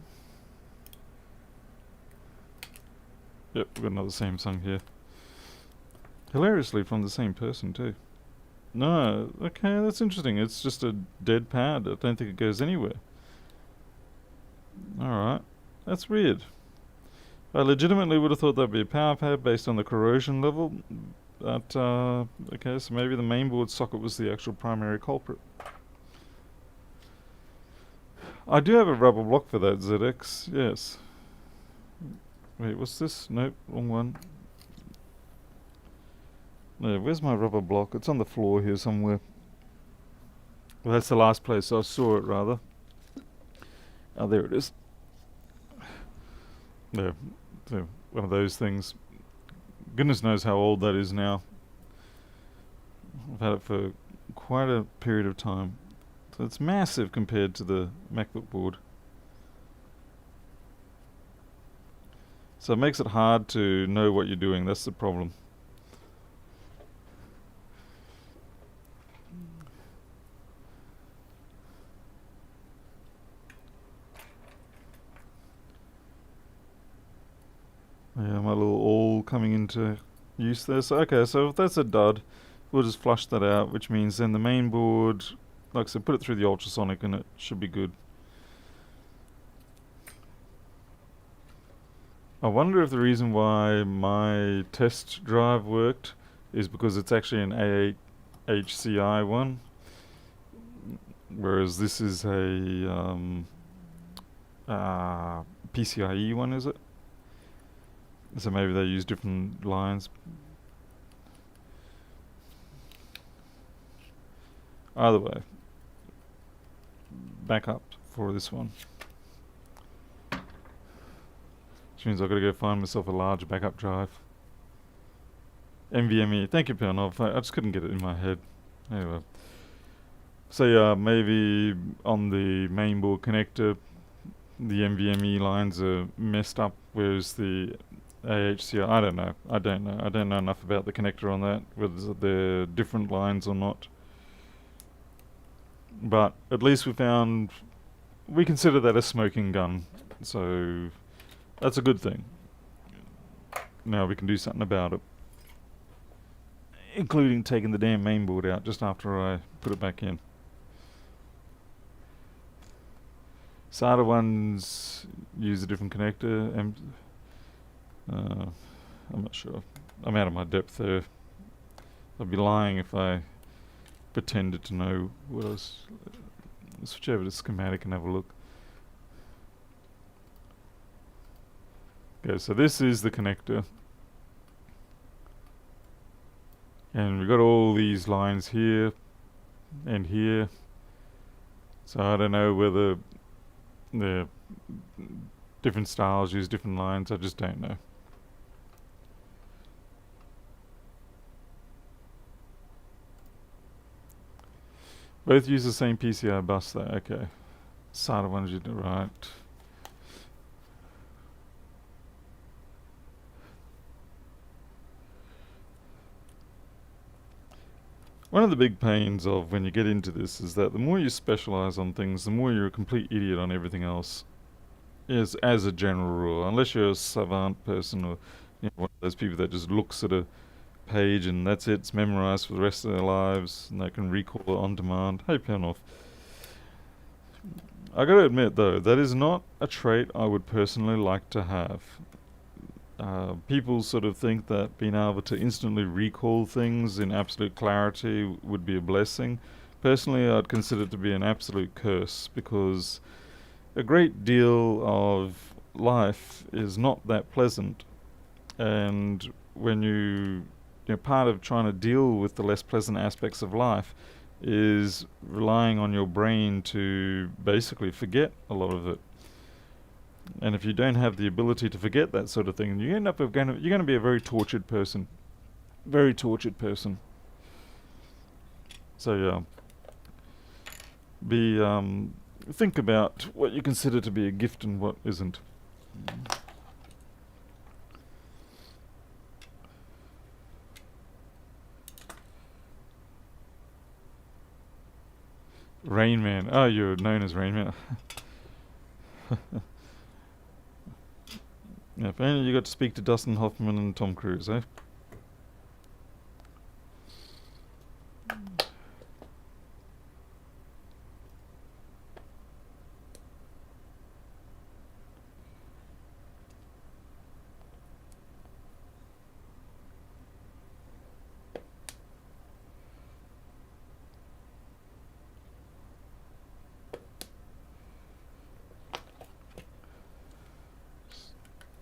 Yep, we've got another Samsung here. Hilariously from the same person too. No, okay, that's interesting. It's just a dead pad. I don't think it goes anywhere. Alright, that's weird. I legitimately would have thought that'd be a power pad based on the corrosion level. But, okay, so maybe the mainboard socket was the actual primary culprit. I do have a rubber block for that ZX, yes. Wait, what's this? Nope, wrong one. No, where's my rubber block? It's on the floor here somewhere. Well, that's the last place I saw it, rather. Oh, there it is. Yeah, so one of those things. Goodness knows how old that is now. I've had it for quite a period of time. So it's massive compared to the MacBook board. So it makes it hard to know what you're doing. That's the problem. Yeah, my little awl coming into use there. So okay, so if that's a dud, we'll just flush that out, which means then the main board, like I said, put it through the ultrasonic and it should be good. I wonder if the reason why my test drive worked is because it's actually an AHCI one, whereas this is a PCIe one, is it? So maybe they use different lines. Either way, backup for this one. Which means I've got to go find myself a large backup drive. NVMe. Thank you, Pedro. I just couldn't get it in my head. Anyway. So yeah, maybe on the mainboard connector, the NVMe lines are messed up, whereas the AHCI, I don't know. I don't know enough about the connector on that, whether they're different lines or not. But at least we consider that a smoking gun, so that's a good thing. Now we can do something about it, including taking the damn mainboard out just after I put it back in. SATA ones use a different connector. I'm not sure. I'm out of my depth there. I'd be lying if I pretended to know what I was. Switch over to schematic and have a look. Okay, so this is the connector. And we've got all these lines here and here. So I don't know whether the different styles use different lines. I just don't know. Both use the same PCI bus though. Okay. SATA ones you do right. One of the big pains of when you get into this is that the more you specialize on things, the more you're a complete idiot on everything else. As a general rule, unless you're a savant person or one of those people that just looks at a page and that's it. It's memorized for the rest of their lives, and they can recall it on demand. Hey, Panoff. I gotta admit though, that is not a trait I would personally like to have. People sort of think that being able to instantly recall things in absolute clarity would be a blessing. Personally, I'd consider it to be an absolute curse, because a great deal of life is not that pleasant. And when part of trying to deal with the less pleasant aspects of life is relying on your brain to basically forget a lot of it. And if you don't have the ability to forget that sort of thing, you end up you're going to be a very tortured person. Very tortured person. So yeah, think about what you consider to be a gift and what isn't. Rain Man. Oh, you're known as Rain Man. Yeah, if only you got to speak to Dustin Hoffman and Tom Cruise, eh?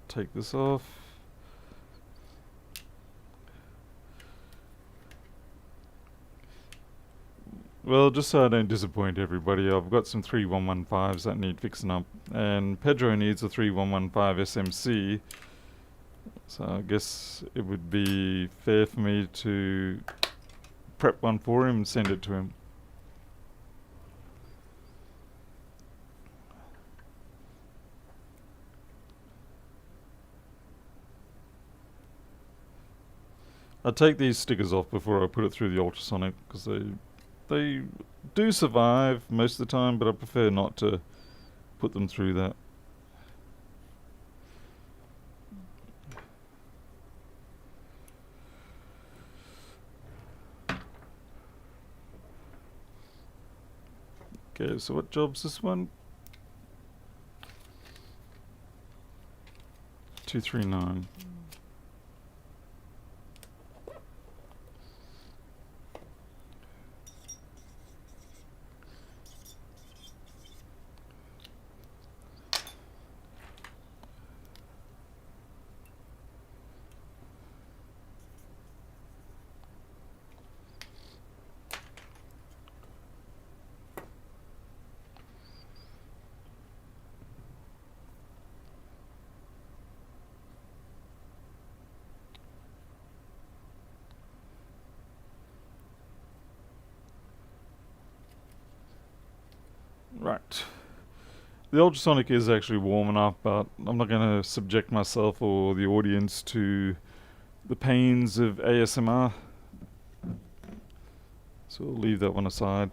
Take this off. Well, just so I don't disappoint everybody, I've got some 3115s that need fixing up, and Pedro needs a 3115 SMC, so I guess it would be fair for me to prep one for him and send it to him. I take these stickers off before I put it through the ultrasonic, because they do survive most of the time, but I prefer not to put them through that. Okay, so what job's this one? 239. Right. The ultrasonic is actually warm enough, but I'm not going to subject myself or the audience to the pains of ASMR. So we'll leave that one aside.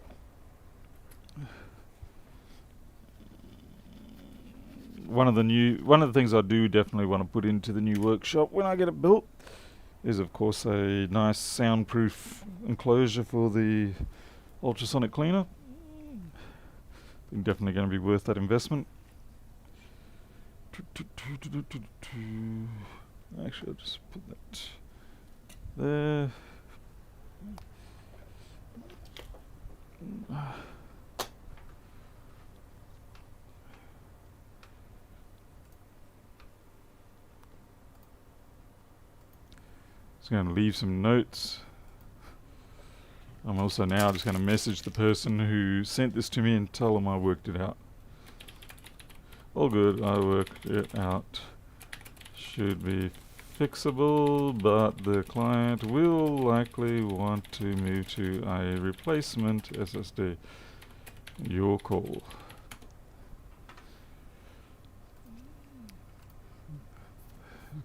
One of the things I do definitely want to put into the new workshop when I get it built is, of course, a nice soundproof enclosure for the ultrasonic cleaner. Definitely going to be worth that investment. Actually, I'll just put that there. Just going to leave some notes. I'm also now just going to message the person who sent this to me and tell them I worked it out. All good, I worked it out. Should be fixable, but the client will likely want to move to a replacement SSD. Your call.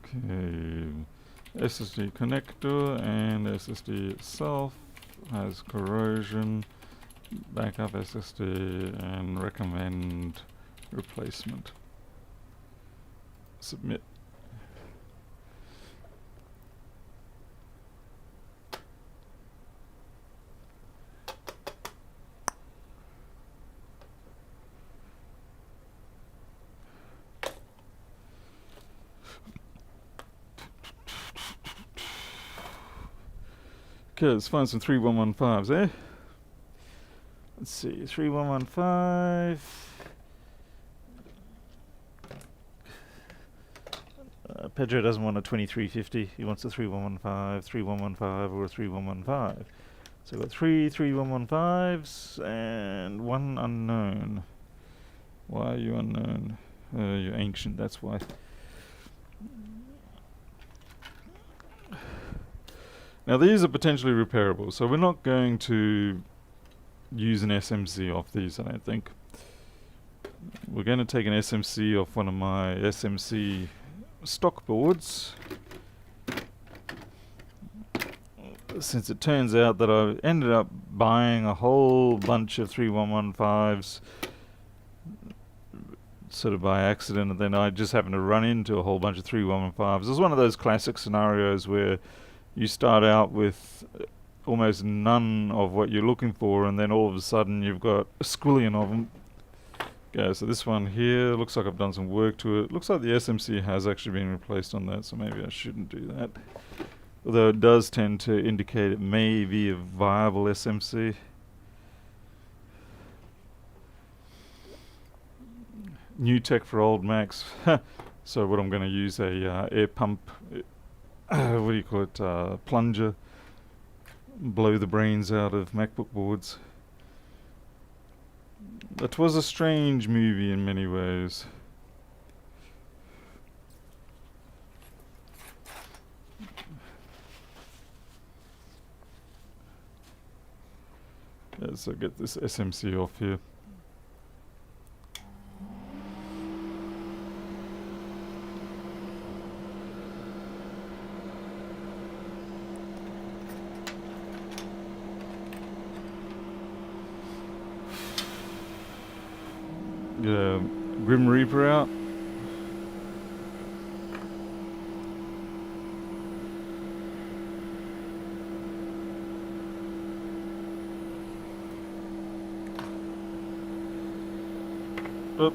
Okay, SSD connector and SSD itself has corrosion, backup SSD, and recommend replacement. Submit. Okay, let's find some 3115s, eh? Let's see, 3115. Pedro doesn't want a 2350. He wants a 3115, 3115, or a 3115. So we've got three 3115s and one unknown. Why are you unknown? You're ancient, that's why. Now these are potentially repairable, so we're not going to use an SMC off these, I don't think. We're going to take an SMC off one of my SMC stock boards, since it turns out that I ended up buying a whole bunch of 3115s sort of by accident, and then I just happened to run into a whole bunch of 3115s. It's one of those classic scenarios where you start out with almost none of what you're looking for, and then all of a sudden you've got a squillion of them. Okay, so this one here looks like I've done some work to it. Looks like the SMC has actually been replaced on that, so maybe I shouldn't do that. Although it does tend to indicate it may be a viable SMC. New tech for old Macs. So what I'm going to use a air pump, what do you call it, plunger, blow the brains out of MacBook boards. That was a strange movie in many ways. Yeah, so get this SMC off here. Yeah, Grim Reaper out. Oh.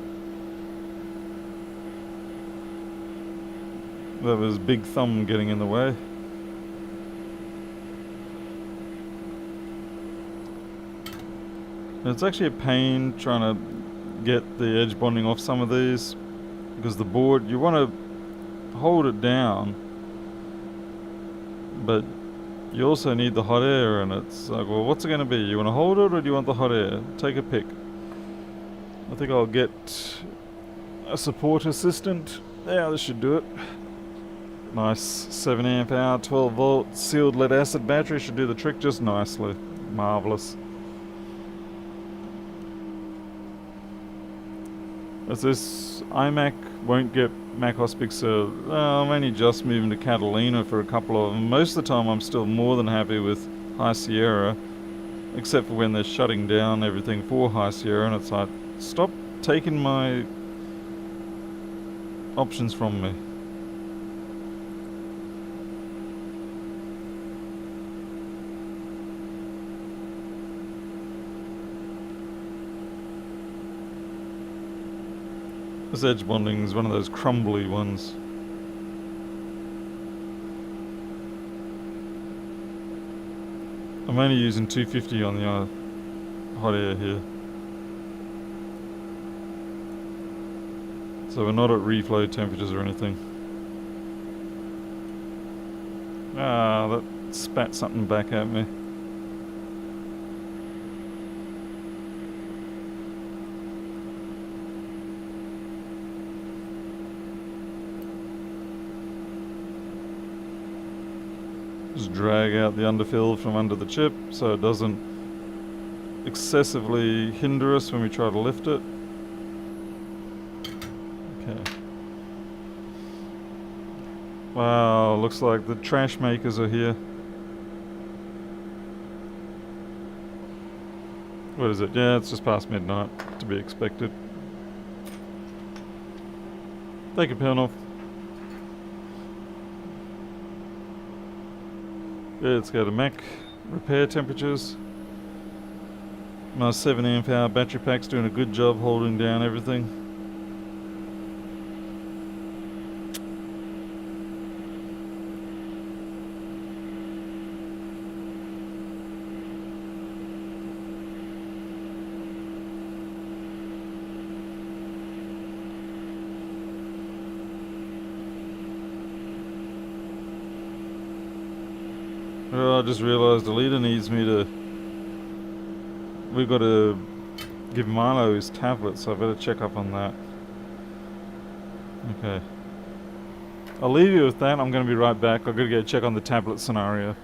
That was Big Thumb getting in the way. It's actually a pain trying to get the edge bonding off some of these, because the board, you want to hold it down, but you also need the hot air, and it's like, well, what's it going to be? You want to hold it, or do you want the hot air? Take a pick. I think I'll get a support assistant. Yeah, this should do it. Nice 7 amp hour, 12 volt sealed lead acid battery should do the trick just nicely. Marvelous. As this iMac won't get Mac Hospic, so I'm only just moving to Catalina for a couple of them. Most of the time I'm still more than happy with High Sierra, except for when they're shutting down everything for High Sierra, and it's like, stop taking my options from me. This edge bonding is one of those crumbly ones. I'm only using 250 on the hot air here. So we're not at reflow temperatures or anything. Ah, that spat something back at me. Just drag out the underfill from under the chip so it doesn't excessively hinder us when we try to lift it. Okay. Wow, looks like the trash makers are here. What is it? Yeah, it's just past midnight, to be expected. Take a pen off. Yeah, let's go to Mac repair temperatures. My 7 amp hour battery pack's doing a good job holding down everything. Oh, I just realised the leader needs me to... We've got to give Milo his tablet, so I better check up on that. Okay. I'll leave you with that. I'm going to be right back. I've got to go check on the tablet scenario.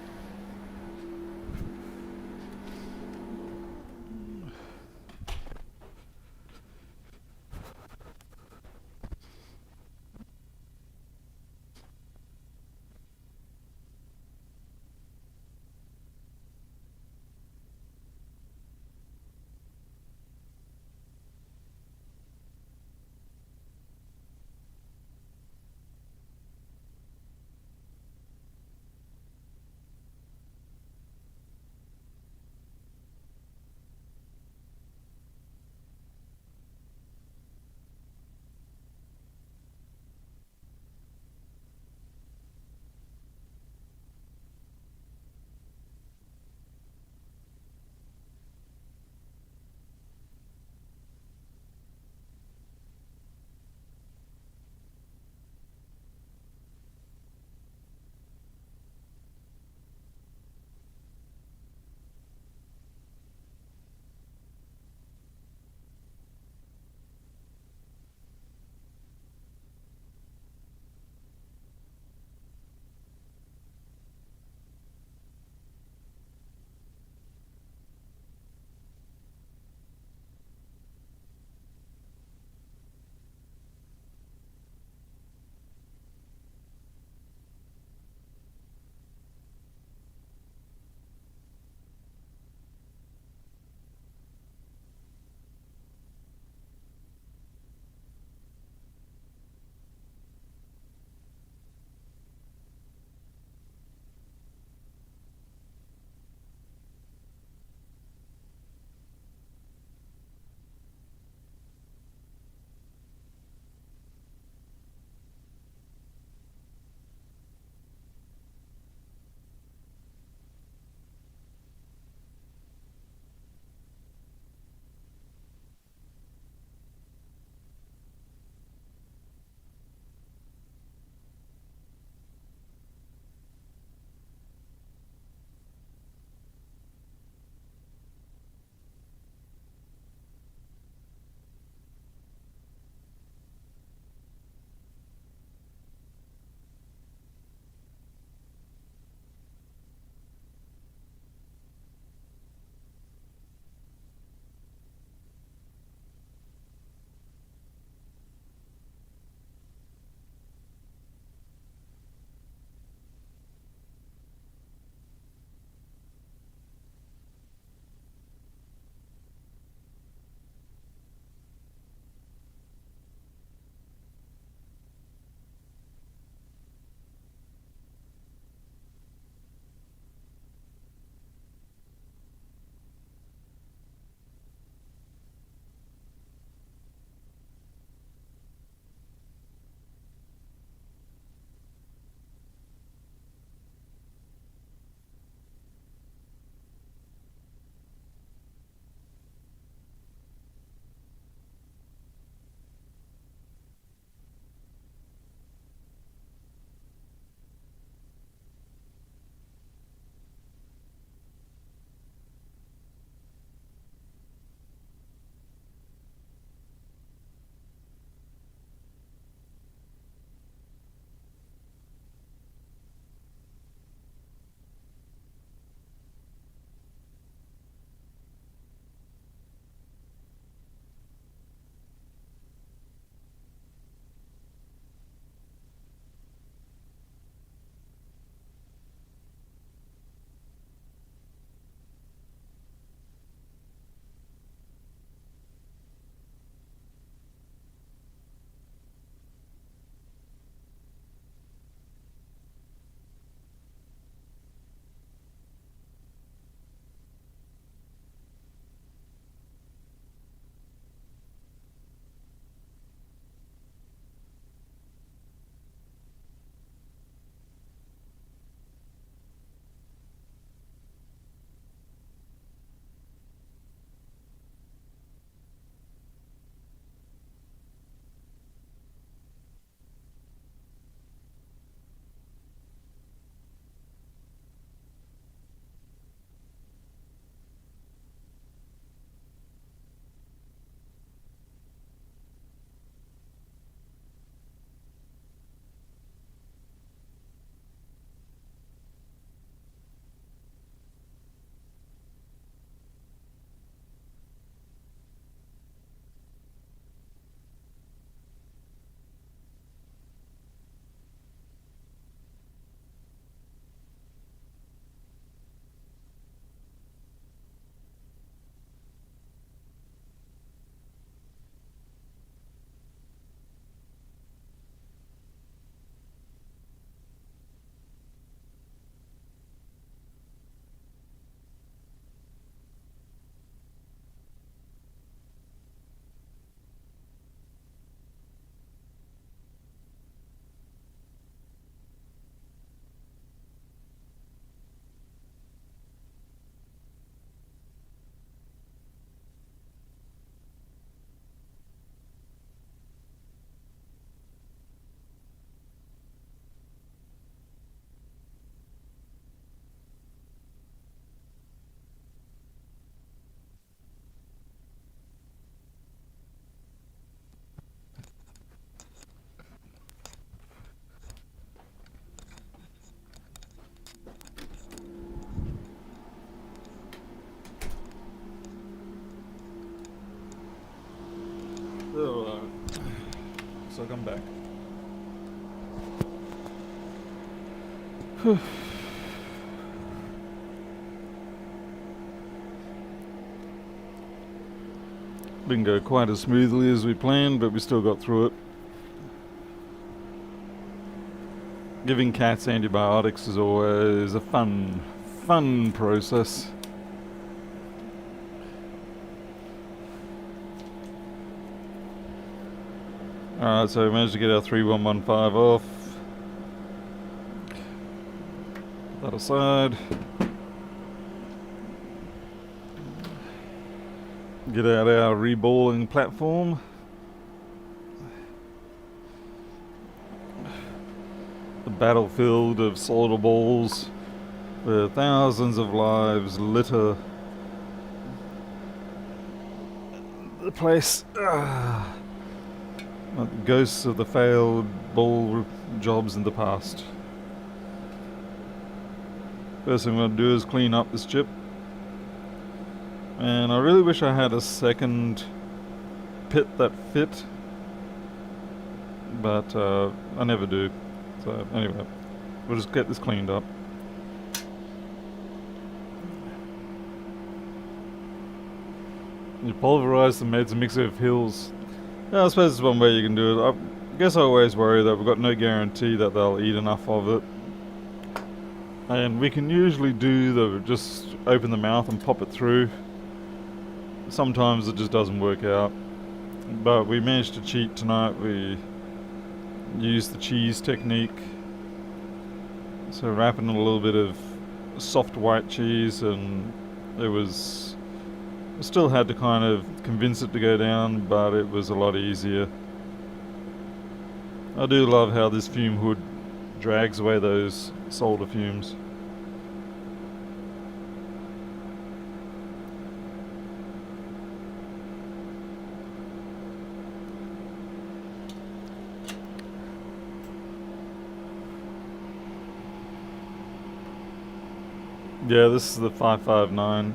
back. Didn't go quite as smoothly as we planned, but we still got through it. Giving cats antibiotics is always a fun process. Alright, so we managed to get our 3115 off. Put that aside. Get out our reballing platform. The battlefield of solder balls where thousands of lives litter the place. Ghosts of the failed ball jobs in the past. First thing I'm going to do is clean up this chip. And I really wish I had a second pit that fit, but I never do. So anyway, we'll just get this cleaned up. You pulverize the meds and mix it with pills. Yeah, I suppose there's one way you can do it. I guess I always worry that we've got no guarantee that they'll eat enough of it. And we can usually do the just open the mouth and pop it through. Sometimes it just doesn't work out. But we managed to cheat tonight. We used the cheese technique. So wrapping a little bit of soft white cheese, and it was... I still had to kind of convince it to go down, but it was a lot easier. I do love how this fume hood drags away those solder fumes. Yeah, this is the 559.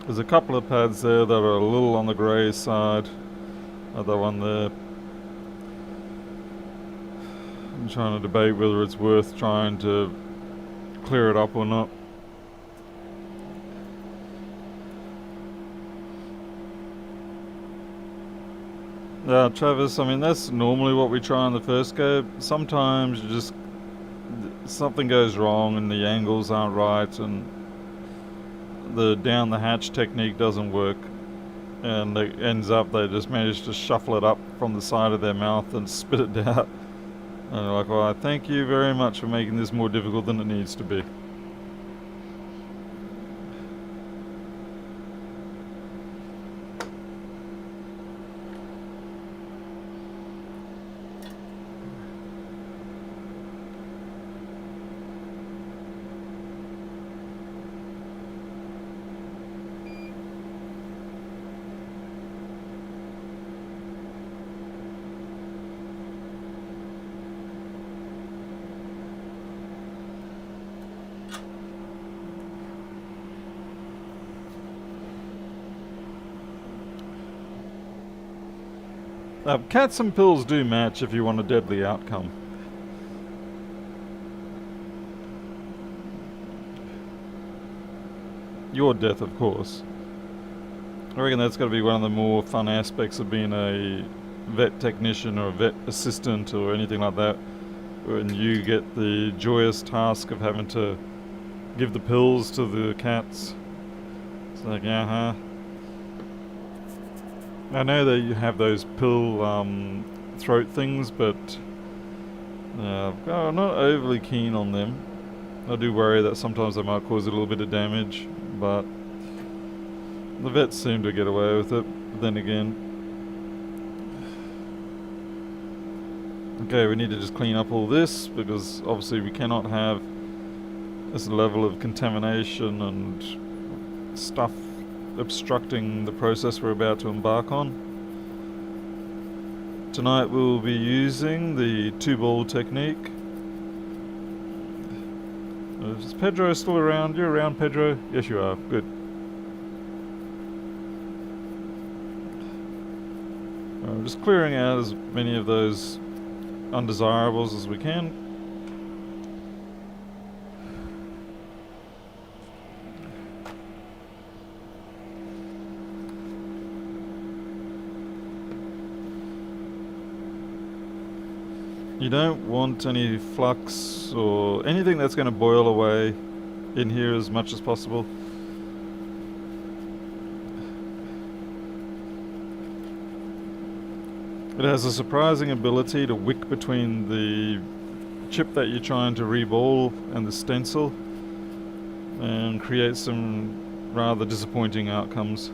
There's a couple of pads there that are a little on the grey side. Other one there. I'm trying to debate whether it's worth trying to clear it up or not. Travis, I mean, that's normally what we try on the first go. Sometimes you just... something goes wrong and the angles aren't right and the down the hatch technique doesn't work. And it ends up they just manage to shuffle it up from the side of their mouth and spit it out. And they're like, well, thank you very much for making this more difficult than it needs to be. Cats and pills do match if you want a deadly outcome. Your death, of course. I reckon that's got to be one of the more fun aspects of being a vet technician or a vet assistant or anything like that, when you get the joyous task of having to give the pills to the cats. It's like, I know that you have those pill throat things, but I'm not overly keen on them. I do worry that sometimes they might cause a little bit of damage, but the vets seem to get away with it. But then again, okay, we need to just clean up all this, because obviously we cannot have this level of contamination and stuff obstructing the process we're about to embark on. Tonight we'll be using the 2-ball technique. Is Pedro still around? You're around, Pedro? Yes, you are. Good. Just clearing out as many of those undesirables as we can. You don't want any flux or anything that's going to boil away in here as much as possible. It has a surprising ability to wick between the chip that you're trying to reball and the stencil and create some rather disappointing outcomes.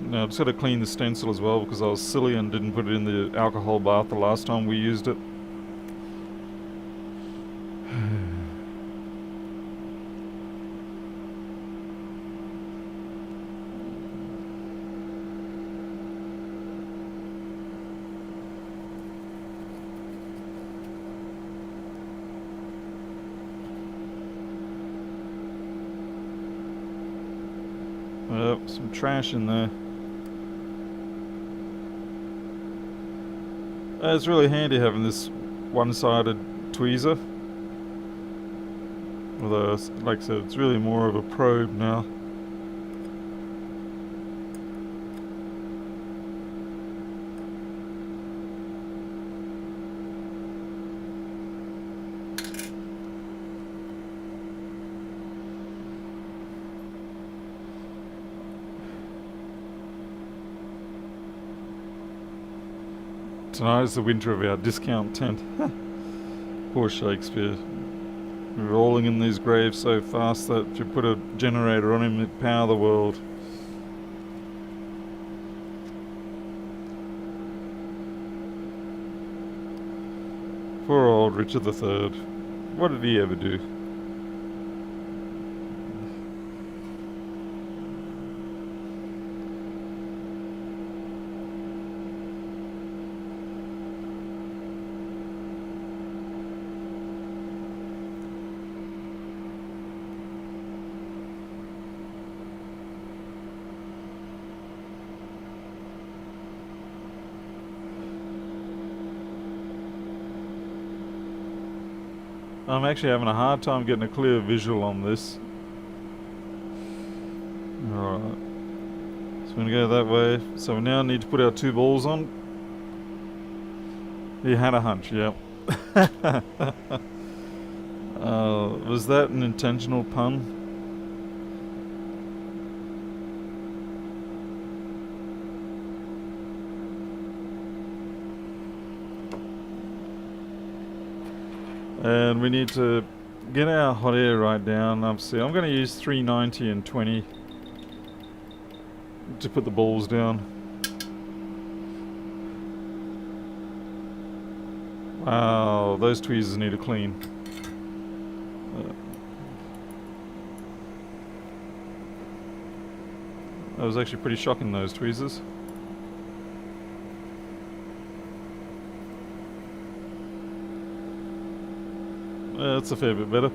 Now I've just got to clean the stencil as well because I was silly and didn't put it in the alcohol bath the last time we used it. Some trash in there. It's really handy having this one-sided tweezer. Although, like I said, it's really more of a probe now. Tonight is the winter of our discount tent. Poor Shakespeare. Rolling in these graves so fast that if you put a generator on him, it'd power the world. Poor old Richard III. What did he ever do? I'm actually having a hard time getting a clear visual on this. Alright. So we're going to go that way. So we now need to put our 2 balls on. You had a hunch, yep. Was that an intentional pun? And we need to get our hot air right down. Obviously, I'm going to use 390 and 20 to put the balls down. Wow, those tweezers need a clean. That was actually pretty shocking, those tweezers. That's a fair bit better.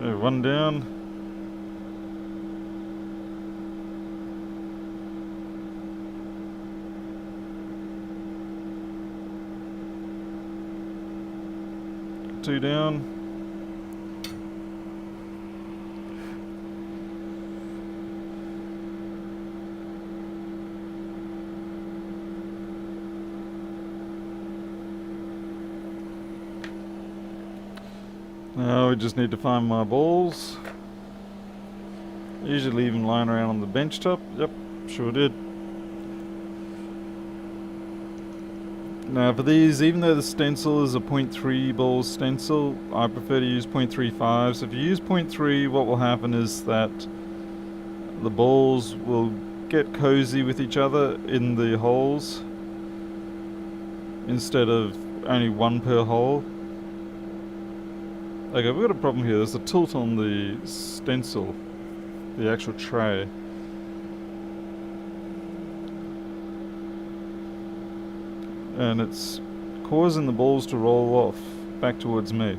Okay, 1 down. Two down. Now we just need to find my balls. I usually leave them lying around on the bench top. Yep, sure did. Now for these, even though the stencil is a 0.3 ball stencil, I prefer to use 0.35. So if you use 0.3, what will happen is that the balls will get cozy with each other in the holes. instead of only one per hole. Okay, we've got a problem here. There's a tilt on the stencil, the actual tray. And it's causing the balls to roll off back towards me.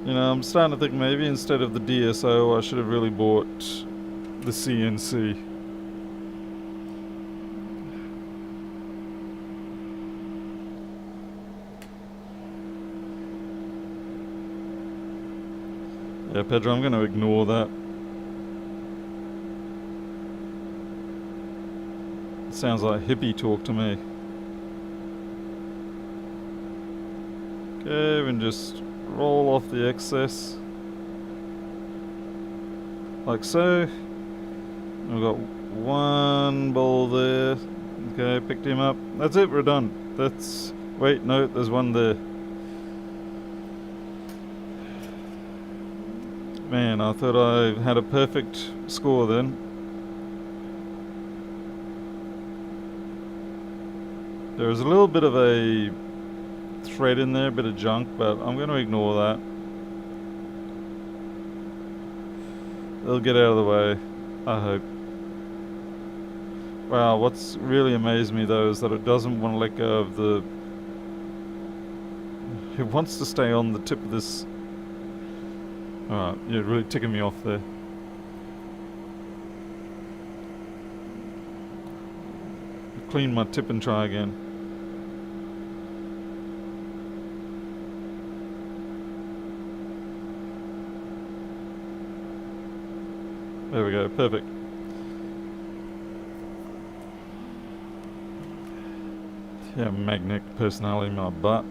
You know, I'm starting to think maybe instead of the DSO, I should have really bought the CNC. Yeah, Pedro, I'm going to ignore that. It sounds like hippie talk to me. Okay, and just roll off the excess. Like so. We've got one ball there. Okay, picked him up. That's it, we're done. That's... Wait, no, there's one there. Man, I thought I had a perfect score then. There was a little bit of a thread in there, a bit of junk, but I'm going to ignore that. It'll get out of the way, I hope. Wow, what's really amazed me though is that it doesn't want to let go of the... It wants to stay on the tip of this... Alright, you're really ticking me off there. Clean my tip and try again. There we go, perfect. Yeah, magnetic personality in my butt.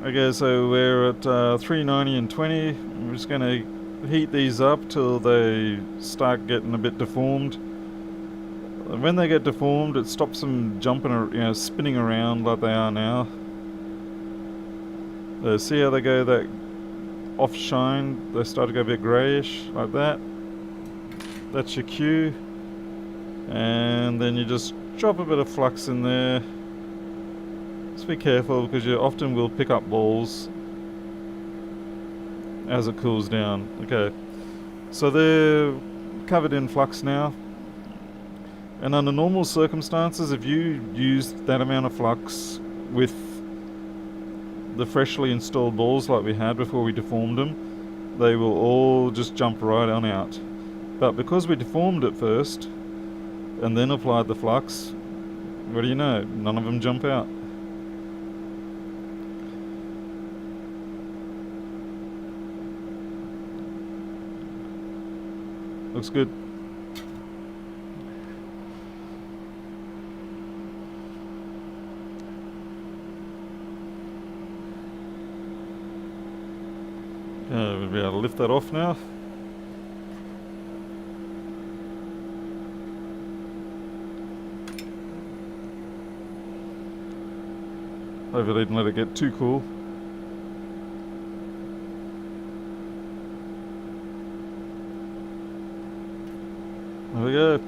Okay, so we're at 390 and 20. I'm just going to heat these up till they start getting a bit deformed. When they get deformed, it stops them jumping, you know, spinning around like they are now. See how they go that off shine? They start to go a bit greyish like that. That's your cue. And then you just drop a bit of flux in there. Just be careful because you often will pick up balls as it cools down. Okay, so they're covered in flux now. And under normal circumstances, if you use that amount of flux with the freshly installed balls like we had before we deformed them, they will all just jump right on out. But because we deformed it first and then applied the flux, what do you know? None of them jump out. Looks good. We'll be able to lift that off now. Hopefully didn't let it get too cool. There we go.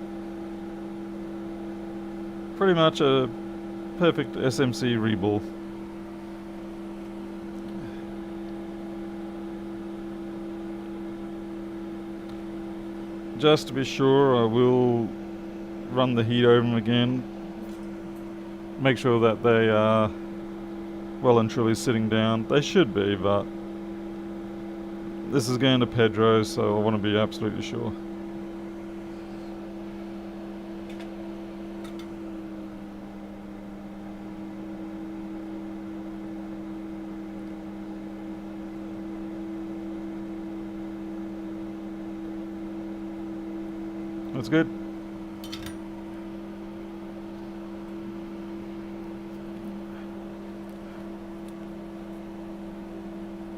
Pretty much a perfect SMC reball. Just to be sure, I will run the heat over them again. Make sure that they are well and truly sitting down. They should be, but this is going to Pedro, so I want to be absolutely sure. That's good.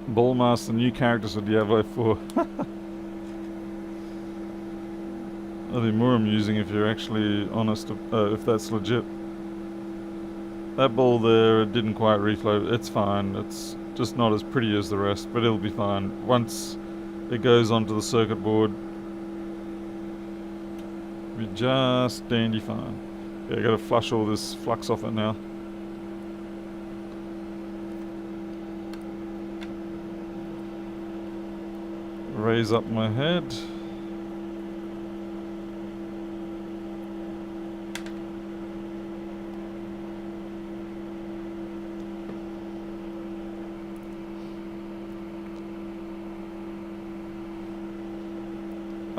Ballmaster, new characters for Diablo 4. That'd be more amusing if you're actually honest, if that's legit. That ball there didn't quite reflow. It's fine. It's just not as pretty as the rest, but it'll be fine. Once it goes onto the circuit board, Be just dandy fine. Yeah, I gotta flush all this flux off it now. Raise up my head.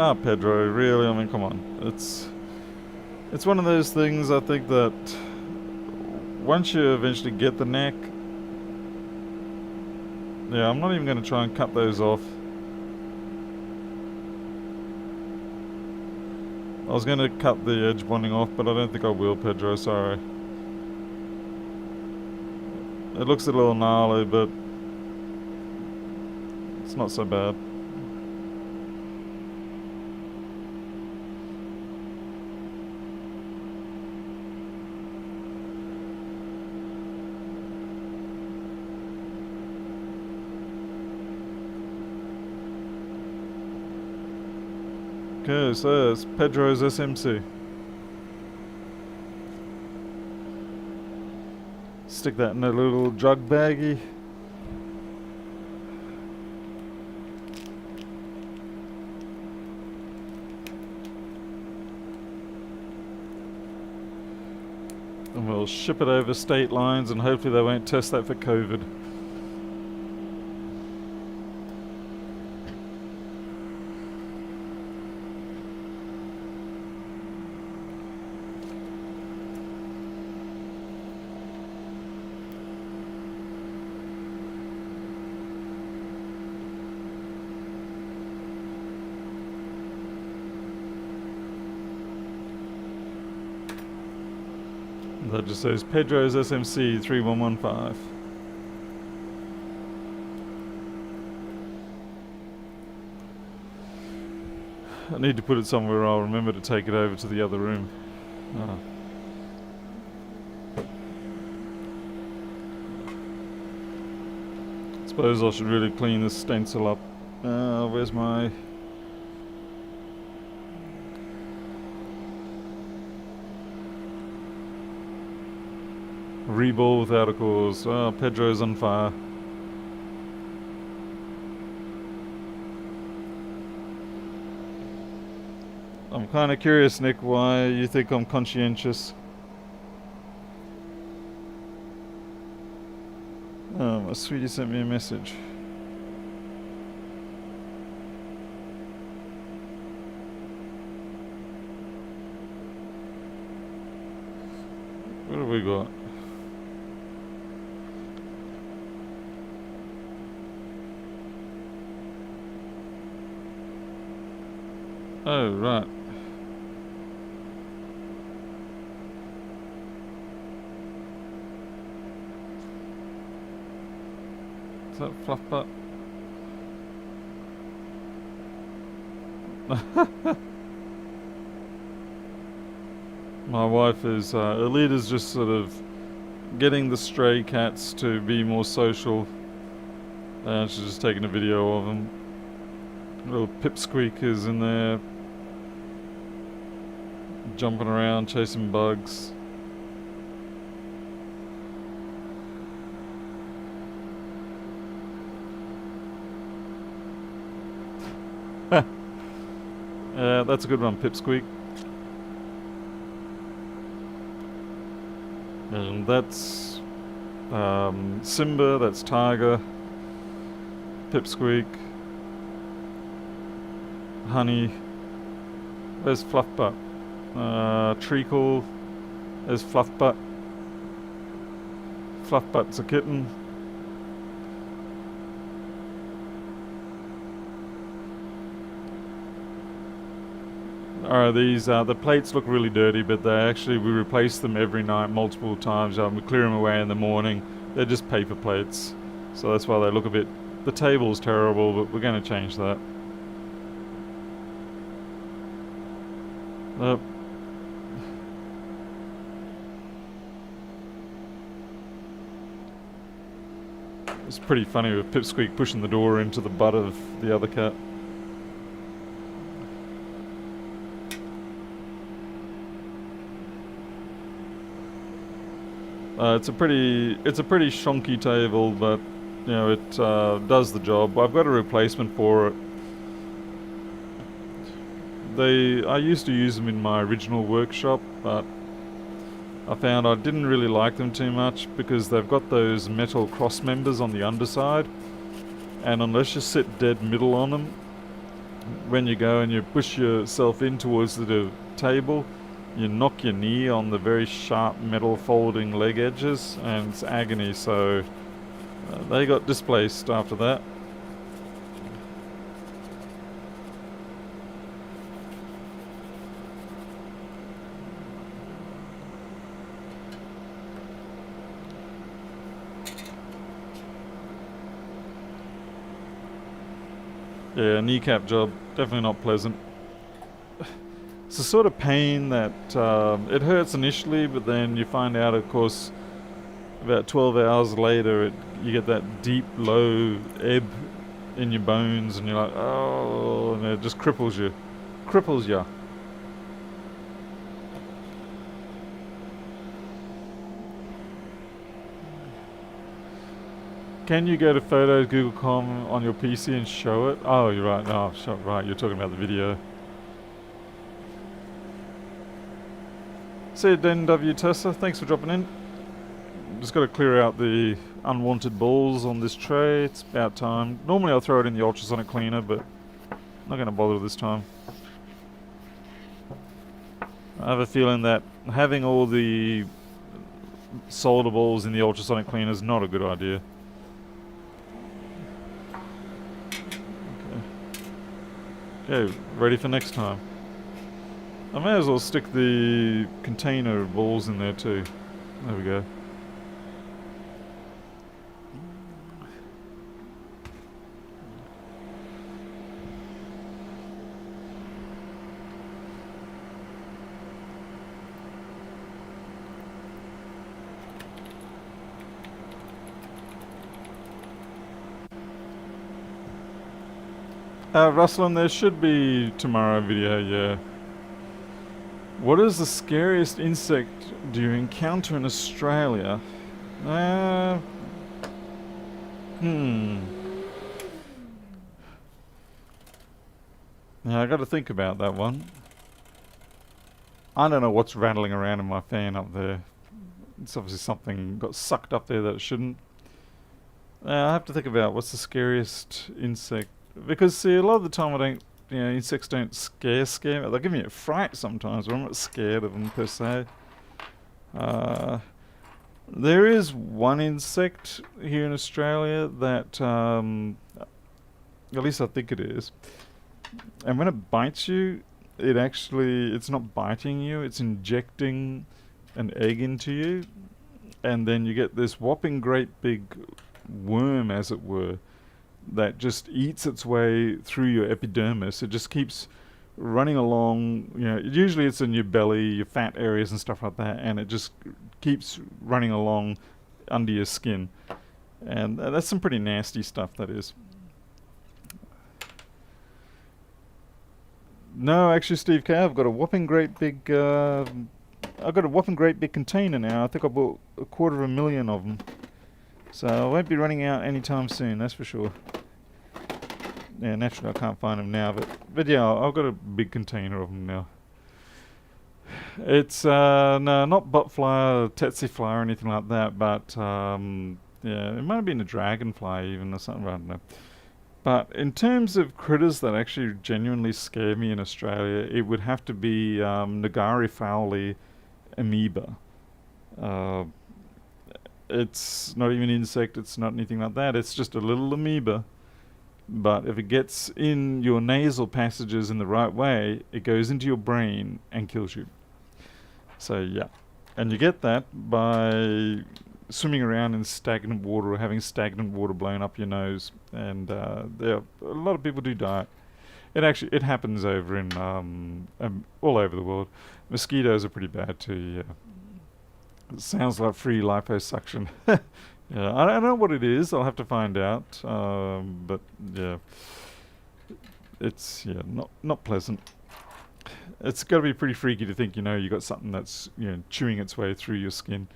Ah, Pedro, really? I mean, come on. It's one of those things, I think, that once you eventually get the knack, yeah, I'm not even going to try and cut those off. I was going to cut the edge bonding off, but I don't think I will, Pedro, sorry. It looks a little gnarly, but it's not so bad. Okay, so it's Pedro's SMC. Stick that in a little jug baggie. And we'll ship it over state lines, and hopefully they won't test that for COVID. That just says Pedro's SMC 3115. I need to put it somewhere I'll remember to take it over to the other room. Suppose I should really clean this stencil up. Where's my... Reball without a cause. Oh, Pedro's on fire. I'm kind of curious, Nick, why you think I'm conscientious. Oh, my sweetie sent me a message. What have we got? Oh, right. Is that fluff butt? My wife is, Alita's just sort of getting the stray cats to be more social. And she's just taking a video of them. Little pipsqueak is in there, jumping around, chasing bugs. Yeah, that's a good one, pipsqueak. And that's Simba, that's Tiger, pipsqueak, Honey. Where's Fluffbutt? Treacle. There's Fluffbutt. Fluffbutt's a kitten. These the plates look really dirty, but we replace them every night multiple times. We clear them away in the morning. They're just paper plates, so that's why they look a bit... The table's terrible, but we're going to change that. It's pretty funny with Pipsqueak pushing the door into the butt of the other cat. It's a pretty shonky table, but you know it does the job. I've got a replacement for it. I used to use them in my original workshop, but I found I didn't really like them too much because they've got those metal cross members on the underside, and unless you sit dead middle on them, when you go and you push yourself in towards the table, you knock your knee on the very sharp metal folding leg edges, and it's agony. So they got displaced after that. Yeah, kneecap job, definitely not pleasant. It's a sort of pain that it hurts initially, but then you find out, of course, about 12 hours later, you get that deep, low ebb in your bones, and you're like, oh, and it just cripples you. Cripples you. Can you go to Photos, Google.com on your PC and show it? Oh, you're right. No, right. You're talking about the video. See you, DNW Tessa. Thanks for dropping in. Just got to clear out the unwanted balls on this tray. It's about time. Normally I'll throw it in the ultrasonic cleaner, but I'm not going to bother this time. I have a feeling that having all the solder balls in the ultrasonic cleaner is not a good idea. Okay, ready for next time. I may as well stick the container balls in there too. There we go. Rustlin, there should be tomorrow video, yeah. What is the scariest insect do you encounter in Australia? Yeah, I gotta think about that one. I don't know what's rattling around in my fan up there. It's obviously something got sucked up there that it shouldn't. I have to think about what's the scariest insect. Because, see, a lot of the time I don't, insects don't scare me. They give me a fright sometimes, but I'm not scared of them per se. There is one insect here in Australia that, at least I think it is. And when it bites you, it's not biting you, it's injecting an egg into you. And then you get this whopping great big worm, as it were, that just eats its way through your epidermis. It just keeps running along, usually it's in your belly, your fat areas and stuff like that, and it just keeps running along under your skin. And that's some pretty nasty stuff, that is. No, actually, Steve K, I've got a whopping great big container now. I think I bought 250,000 of them. So I won't be running out anytime soon, that's for sure. Yeah, naturally I can't find them now, but yeah, I've got a big container of them now. It's no, not botfly, tsetse fly or anything like that, but yeah, it might have been a dragonfly even or something, I don't know. But in terms of critters that actually genuinely scare me in Australia, it would have to be Nagari fowli amoeba. It's not even an insect, it's not anything like that, it's just a little amoeba. But if it gets in your nasal passages in the right way, it goes into your brain and kills you. So yeah. And you get that by swimming around in stagnant water or having stagnant water blown up your nose. And a lot of people do die. It happens over in all over the world. Mosquitoes are pretty bad too, yeah. It sounds like free liposuction. Yeah, I don't know what it is. I'll have to find out. But yeah, it's not pleasant. It's got to be pretty freaky to think you got something that's chewing its way through your skin.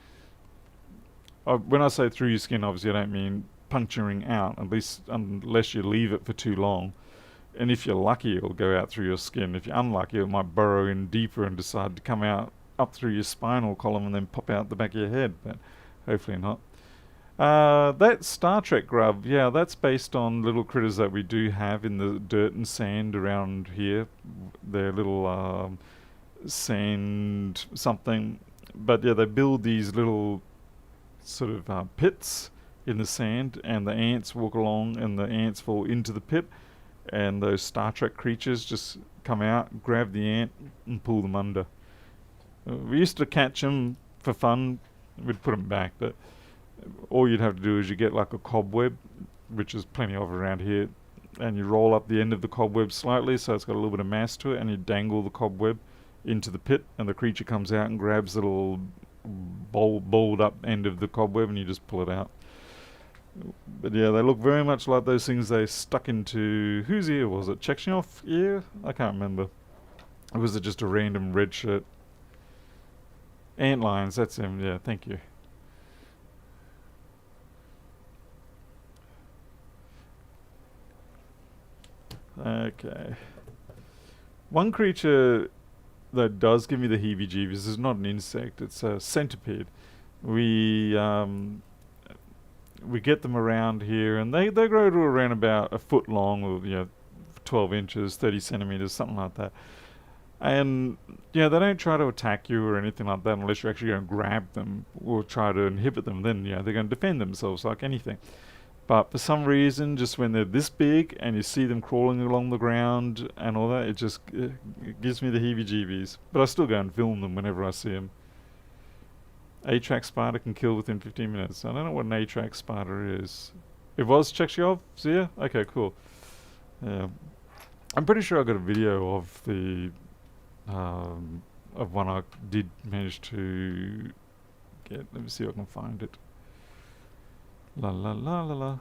when I say through your skin, obviously I don't mean puncturing out, at least unless you leave it for too long. And if you're lucky, it'll go out through your skin. If you're unlucky, it might burrow in deeper and decide to come out up through your spinal column and then pop out the back of your head, but hopefully not. That Star Trek grub, yeah, that's based on little critters that we do have in the dirt and sand around here. They're little sand something. But yeah, they build these little sort of pits in the sand, and the ants walk along, and the ants fall into the pit, and those Star Trek creatures just come out, grab the ant, and pull them under. We used to catch them for fun. We'd put them back, but all you'd have to do is you get like a cobweb, which is plenty of around here, and you roll up the end of the cobweb slightly so it's got a little bit of mass to it, and you dangle the cobweb into the pit, and the creature comes out and grabs the little balled up end of the cobweb, and you just pull it out. But yeah, they look very much like those things they stuck into... Whose ear was it? Chekhov's ear? I can't remember. Or was it just a random red shirt? Antlions, that's him, yeah, thank you. Okay. One creature that does give me the heebie-jeebies is not an insect, it's a centipede. We get them around here, and they grow to around about a foot long, or 12 inches, 30 centimeters, something like that. And they don't try to attack you or anything like that unless you're actually going to grab them or try to inhibit them. Then they're going to defend themselves like anything. But for some reason, just when they're this big and you see them crawling along the ground and all that, it gives me the heebie-jeebies. But I still go and film them whenever I see them. A-track spider can kill within 15 minutes. I don't know what an A-track spider is. It was Chekhov's ear? Okay, cool. Yeah. I'm pretty sure I got a video of the of one I did manage to get. Let me see if I can find it. La la la la la.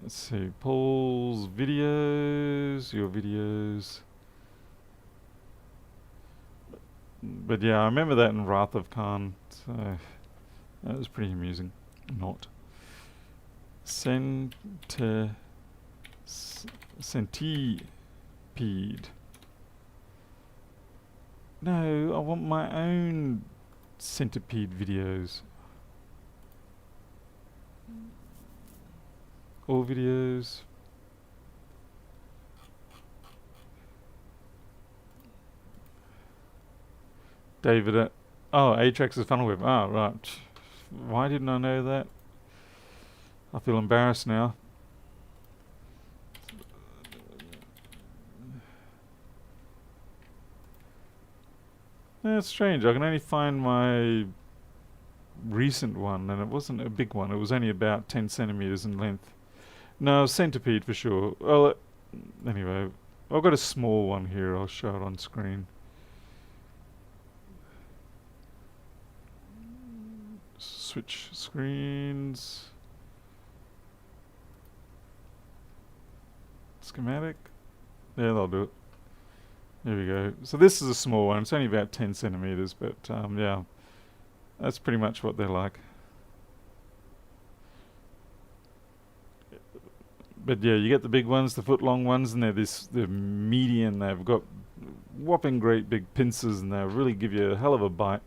Let's see. Paul's videos, your videos. But yeah, I remember that in Wrath of Khan. So that was pretty amusing. Not. Centipede. No, I want my own centipede videos. All videos. David, Atrax's funnel web. Ah, right. Why didn't I know that? I feel embarrassed now. That's strange. I can only find my recent one, and it wasn't a big one. It was only about 10 centimeters in length. No, centipede for sure. Well, anyway, I've got a small one here. I'll show it on screen. Switch screens. Schematic. Yeah, that'll do it. There we go. So this is a small one. It's only about 10 centimeters, but yeah, that's pretty much what they're like. But yeah, you get the big ones, the foot-long ones, and they're median. They've got whopping great big pincers, and they really give you a hell of a bite.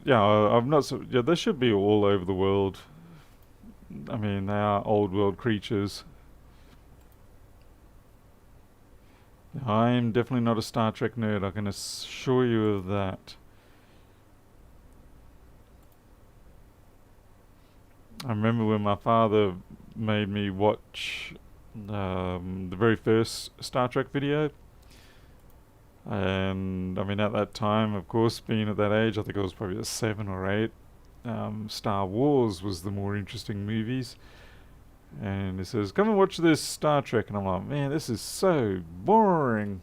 Yeah, I'm not so... Yeah, they should be all over the world. I mean, they are old world creatures. I'm definitely not a Star Trek nerd, I can assure you of that. I remember when my father made me watch the very first Star Trek video. And I mean, at that time, of course, being at that age, I think I was probably a 7 or 8. Star Wars was the more interesting movies. And he says, come and watch this Star Trek. And I'm like, man, this is so boring.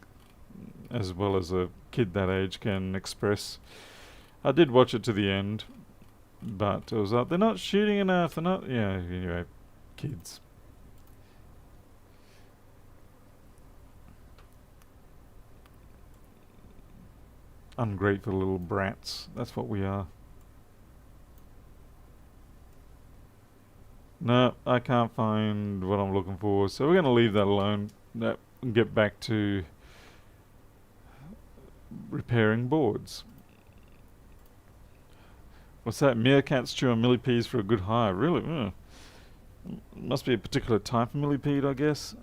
As well as a kid that age can express. I did watch it to the end. But it was like, they're not shooting enough. They're not... Yeah, anyway, kids. ungrateful little brats. That's what we are. No, I can't find what I'm looking for, so we're going to leave that alone. That and get back to repairing boards. What's that? Meerkats chew on millipedes for a good high. Really? Must be a particular type of millipede, I guess.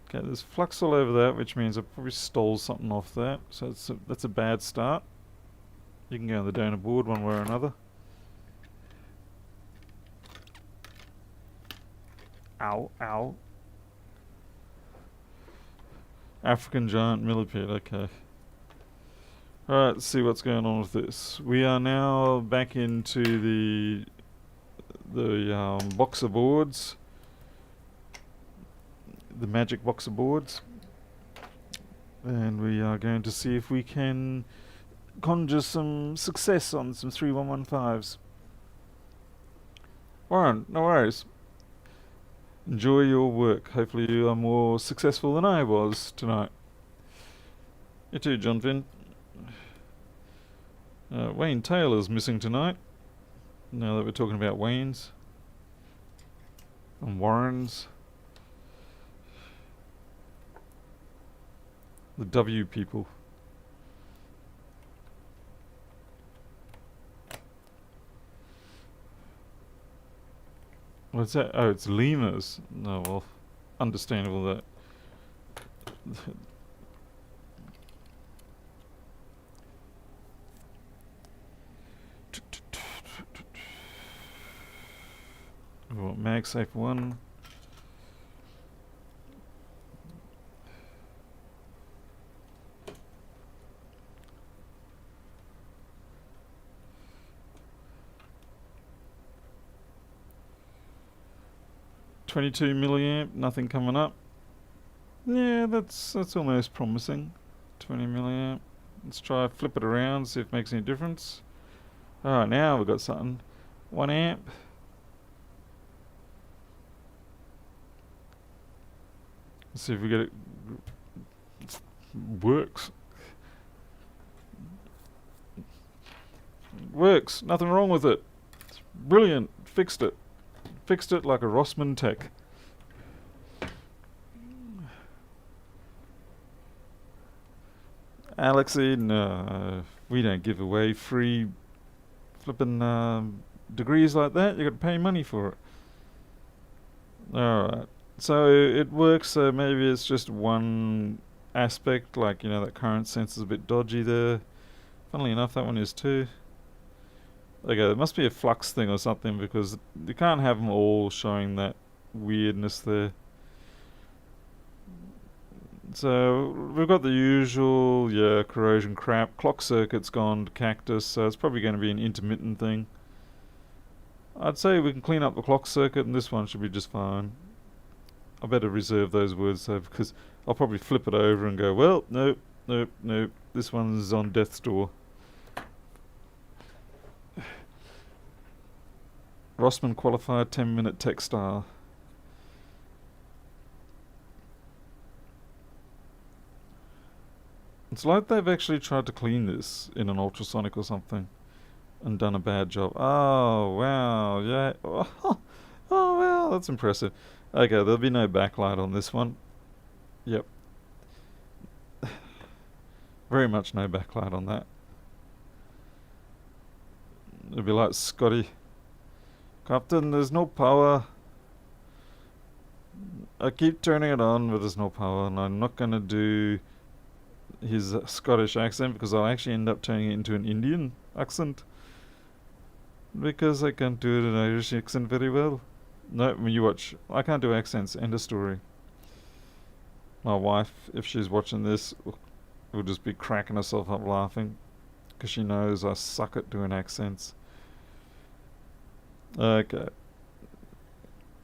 Okay, there's flux all over that, which means I probably stole something off that. So that's a bad start. You can go on the donor board one way or another. Ow, ow. African giant millipede, okay. Alright, let's see what's going on with this. We are now back into the box of boards. The magic box of boards. And we are going to see if we can conjure some success on some 3115s. Warren, no worries. Enjoy your work. Hopefully you are more successful than I was tonight. You too, John Finn. Wayne Taylor's missing tonight. Now that we're talking about Waynes and Warrens. The W people. What's that? Oh, it's lemurs. No, well, understandable that. Oh, MagSafe 1. $22 milliamp, nothing coming up. Yeah, that's almost promising. 20 milliamp. Let's try flip it around, see if it makes any difference. Alright, now we've got something. 1 amp. Let's see if we get it. It works. Works. Nothing wrong with it. It's brilliant. Fixed it. Fixed it like a Rossmann tech. Alexi, no. We don't give away free flipping degrees like that. You got to pay money for it. Alright. So it works, so maybe it's just one aspect, like, you know, that current sensor's a bit dodgy there. Funnily enough, that one is too. Okay, there must be a flux thing or something, because you can't have them all showing that weirdness there. So we've got the usual, yeah, corrosion crap. Clock circuit's gone to cactus, so it's probably going to be an intermittent thing. I'd say we can clean up the clock circuit and this one should be just fine. I better reserve those words though, because I'll probably flip it over and go, well, nope, nope, nope, this one's on death's door. Rossmann qualified 10-minute textile. It's like they've actually tried to clean this in an ultrasonic or something and done a bad job. Oh, wow, yeah. Oh, wow, that's impressive. Okay, there'll be no backlight on this one. Yep. Very much no backlight on that. It'll be like Scotty. Captain, there's no power. I keep turning it on, but there's no power, and I'm not gonna do his Scottish accent because I'll actually end up turning it into an Indian accent. Because I can't do an Irish accent very well. No, when you watch, I can't do accents, end of story. My wife, if she's watching this, will just be cracking herself up laughing because she knows I suck at doing accents. Okay.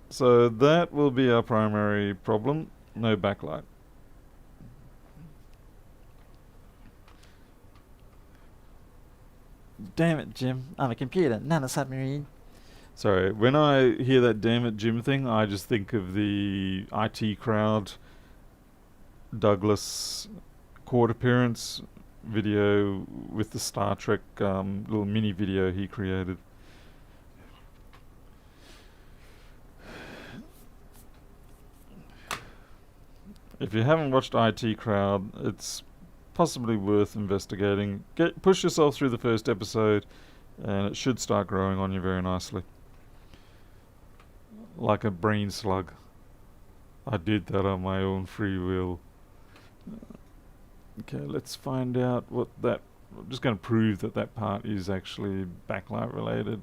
So that will be our primary problem. No backlight. Damn it, Jim. I'm a computer, not a submarine. Sorry, when I hear that damn it Jim thing, I just think of the IT crowd Douglas court appearance video with the Star Trek little mini video he created. If you haven't watched IT Crowd, it's possibly worth investigating. Push yourself through the first episode, and it should start growing on you very nicely. Like a brain slug. I did that on my own free will. Okay, let's find out what that... I'm just going to prove that that part is actually backlight related.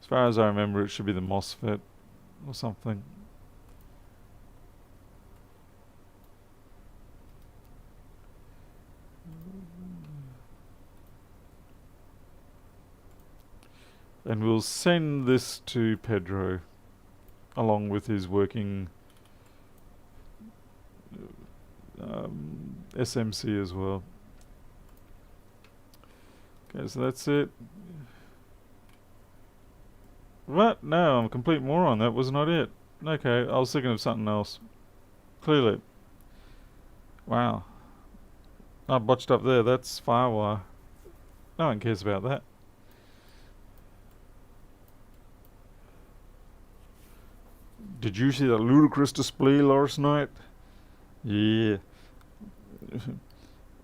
As far as I remember, it should be the MOSFET or something. And we'll send this to Pedro, along with his working SMC as well. Okay, so that's it. What? No, I'm a complete moron. That was not it. Okay, I was thinking of something else. Clearly. Wow. I botched up there. That's Firewire. No one cares about that. Did you see that ludicrous display last night? Yeah.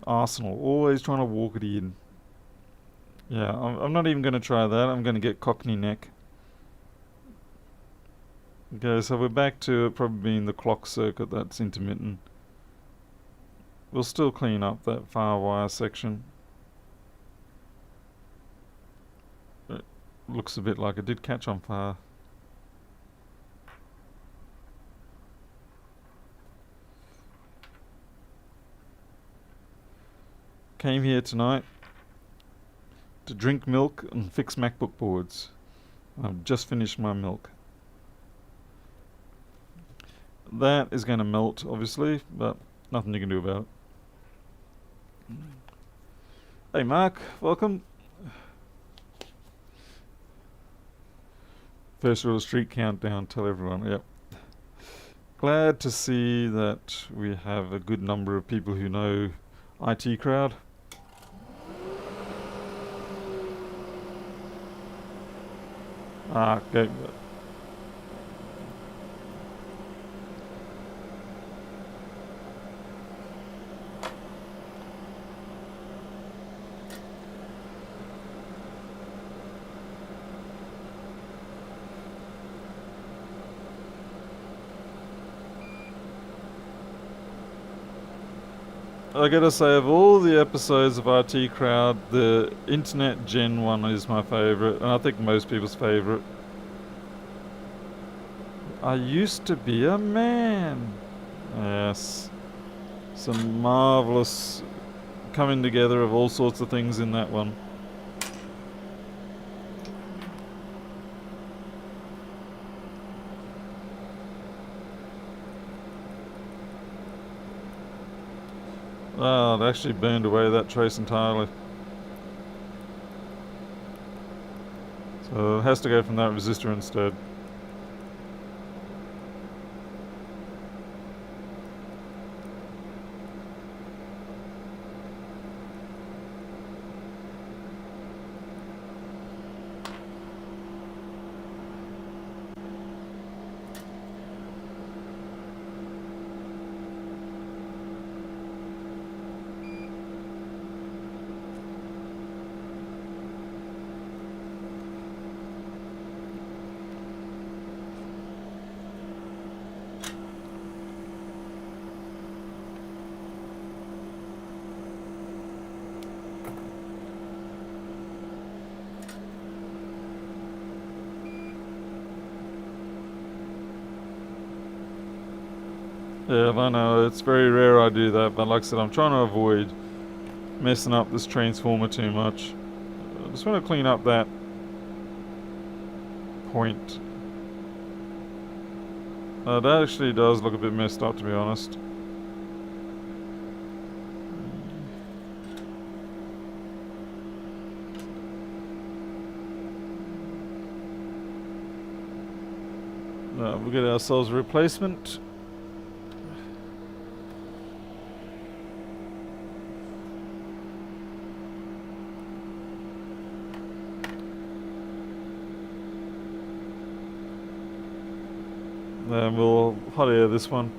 Arsenal, always trying to walk it in. Yeah, I'm not even going to try that. I'm going to get Cockney neck. Okay, so we're back to it probably being the clock circuit that's intermittent. We'll still clean up that Firewire section. It looks a bit like it did catch on fire. Came here tonight to drink milk and fix MacBook boards. I've just finished my milk. That is going to melt, obviously, but nothing you can do about it. Hey Mark, welcome. First Real Street Countdown, tell everyone, yep. Glad to see that we have a good number of people who know IT Crowd. Okay. I gotta say, of all the episodes of RT Crowd, the Internet Gen one is my favourite, and I think most people's favourite. I used to be a man. Yes. Some marvellous coming together of all sorts of things in that one. Oh, it actually burned away that trace entirely. So it has to go from that resistor instead. Yeah, I know, it's very rare I do that, but like I said, I'm trying to avoid messing up this transformer too much. I just want to clean up that point. That actually does look a bit messed up, to be honest. We'll get ourselves a replacement. Then we'll hot air this one.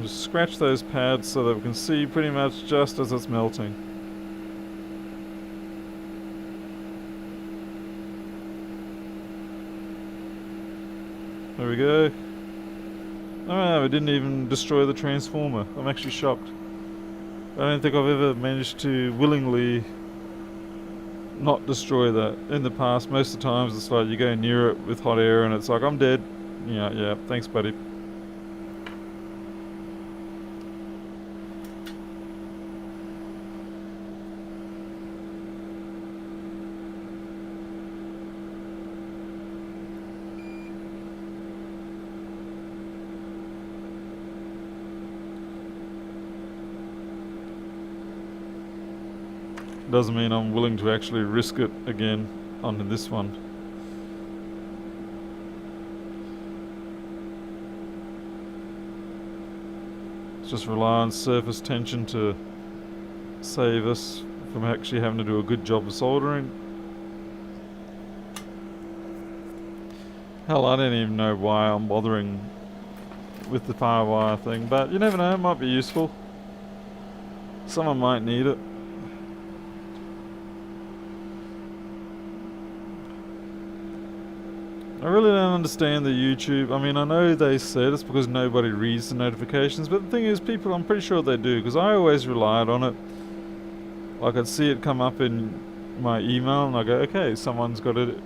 Just scratch those pads so that we can see pretty much just as it's melting. There we go. Oh, we didn't even destroy the transformer. I'm actually shocked. I don't think I've ever managed to willingly not destroy that. In the past, most of the times it's like you go near it with hot air and it's like, I'm dead. Yeah, thanks buddy. Doesn't mean I'm willing to actually risk it again on this one. Let's just rely on surface tension to save us from actually having to do a good job of soldering. Hell, I don't even know why I'm bothering with the firewire thing, but you never know, it might be useful. Someone might need it. I really don't understand the YouTube. I mean, I know they said it's because nobody reads the notifications, but the thing is, people, I'm pretty sure they do, because I always relied on it. Like, I'd see it come up in my email, and I go, okay, someone's got it.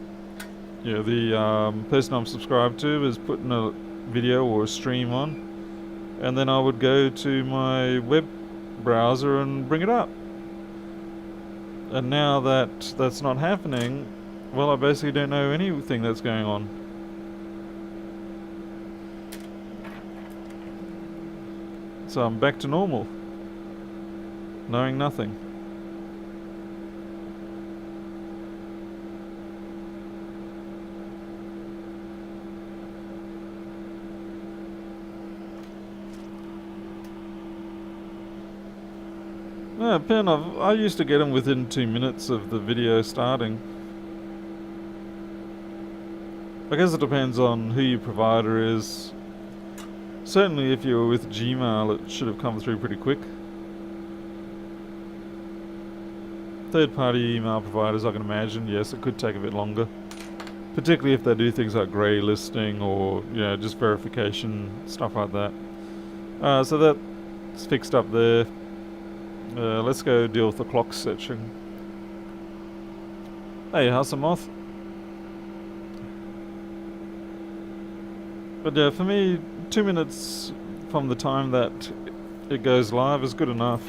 Yeah, the person I'm subscribed to is putting a video or a stream on, and then I would go to my web browser and bring it up. And now that that's not happening, well, I basically don't know anything that's going on. So I'm back to normal, knowing nothing. Yeah, Pen, I used to get them within 2 minutes of the video starting. I guess it depends on who your provider is. Certainly if you were with Gmail, it should have come through pretty quick. Third-party email providers, I can imagine, yes, it could take a bit longer. Particularly if they do things like grey listing or, just verification, stuff like that. So that's fixed up there. Let's go deal with the clock section. Hey, how's the moth? But yeah, for me, 2 minutes from the time that it goes live is good enough.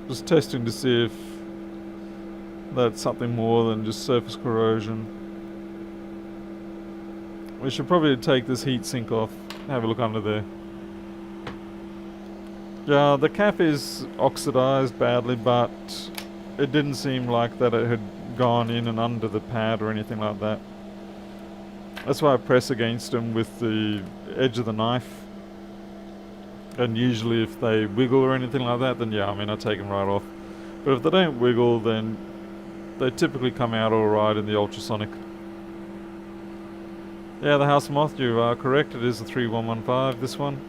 Just testing to see if that's something more than just surface corrosion. We should probably take this heat sink off. Have a look under there. Yeah, the cap is oxidized badly, but it didn't seem like that it had gone in and under the pad or anything like that. That's why I press against them with the edge of the knife. And usually if they wiggle or anything like that, then yeah, I take them right off. But if they don't wiggle, then they typically come out alright in the ultrasonic. Yeah, the house moth, you are correct. It is the 3115, this one.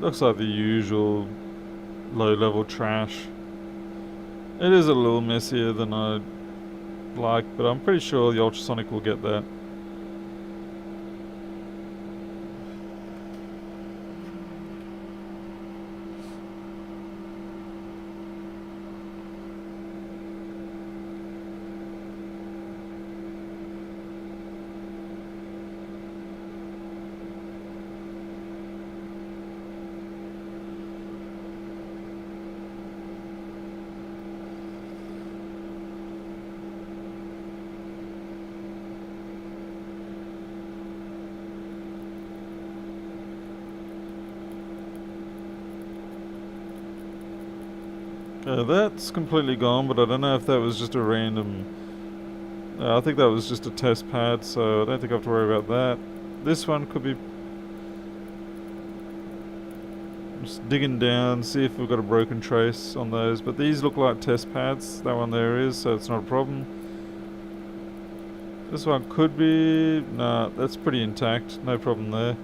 Looks like the usual low-level trash. It is a little messier than I like, but I'm pretty sure the ultrasonic will get that. That's completely gone, but I don't know if that was just a random... I think that was just a test pad, so I don't think I have to worry about that. This one could be... Just digging down, see if we've got a broken trace on those, but these look like test pads. That one there is, so it's not a problem. This one could be... Nah, that's pretty intact, no problem there.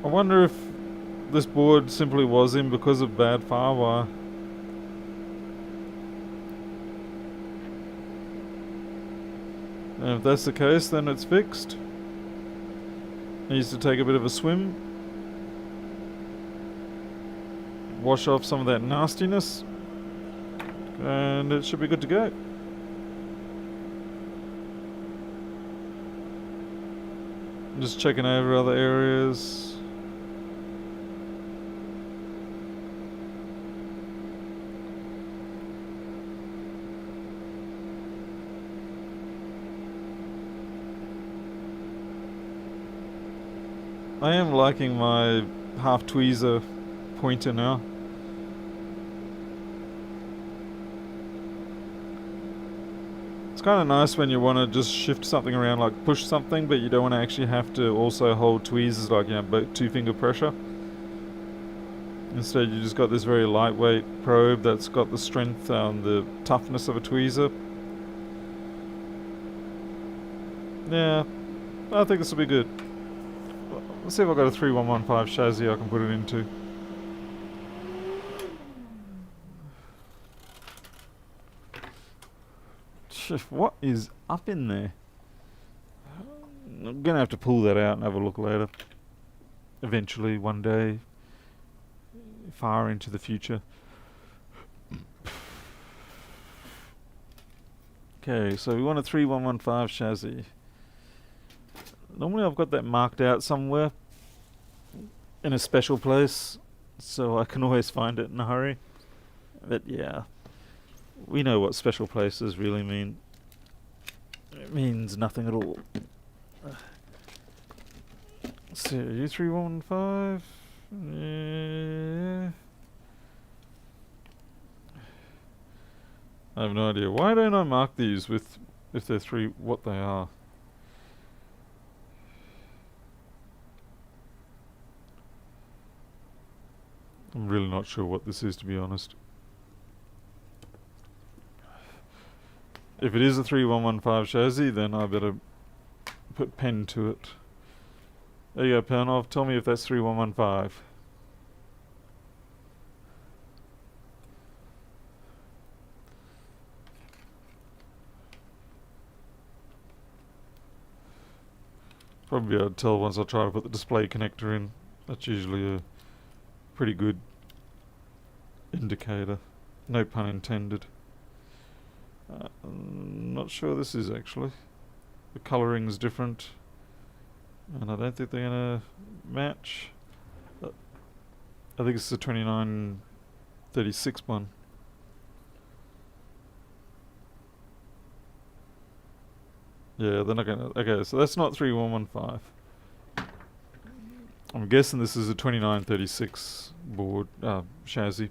I wonder if this board simply was in because of bad firewire. And if that's the case, then it's fixed. Needs to take a bit of a swim. Wash off some of that nastiness. And it should be good to go. Just checking over other areas. I am liking my half tweezer pointer now. It's kind of nice when you want to just shift something around, like push something, but you don't want to actually have to also hold tweezers, like, you know, two finger pressure. Instead, you just got this very lightweight probe that's got the strength and the toughness of a tweezer. Yeah, I think this will be good. Let's see if I've got a 3115 chassis I can put it into. What is up in there? I'm gonna have to pull that out and have a look later. Eventually, one day. Far into the future. Okay, so we want a 3115 chassis. Normally I've got that marked out somewhere in a special place, so I can always find it in a hurry. But yeah, we know what special places really mean. It means nothing at all. So, U3115? Yeah. I have no idea. Why don't I mark these with, if they're what they are? I'm really not sure what this is, to be honest. If it is a 3115 chassis, then I better put pen to it. There you go, Pernov. Tell me if that's 3115. Probably be able to tell once I try to put the display connector in. That's usually a pretty good indicator. No pun intended. I'm not sure this is actually. The colouring's different. And I don't think they're going to match. I think it's the 2936 one. Yeah, they're not going to... Okay, so that's not 3115. I'm guessing this is a 2936 board, chassis.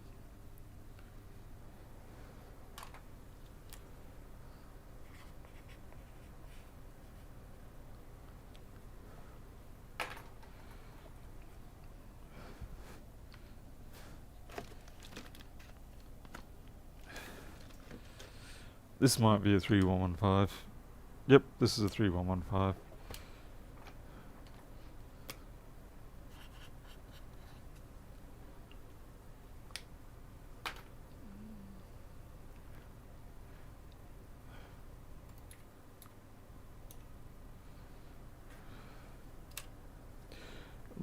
This might be a 3115. Yep, this is a 3115.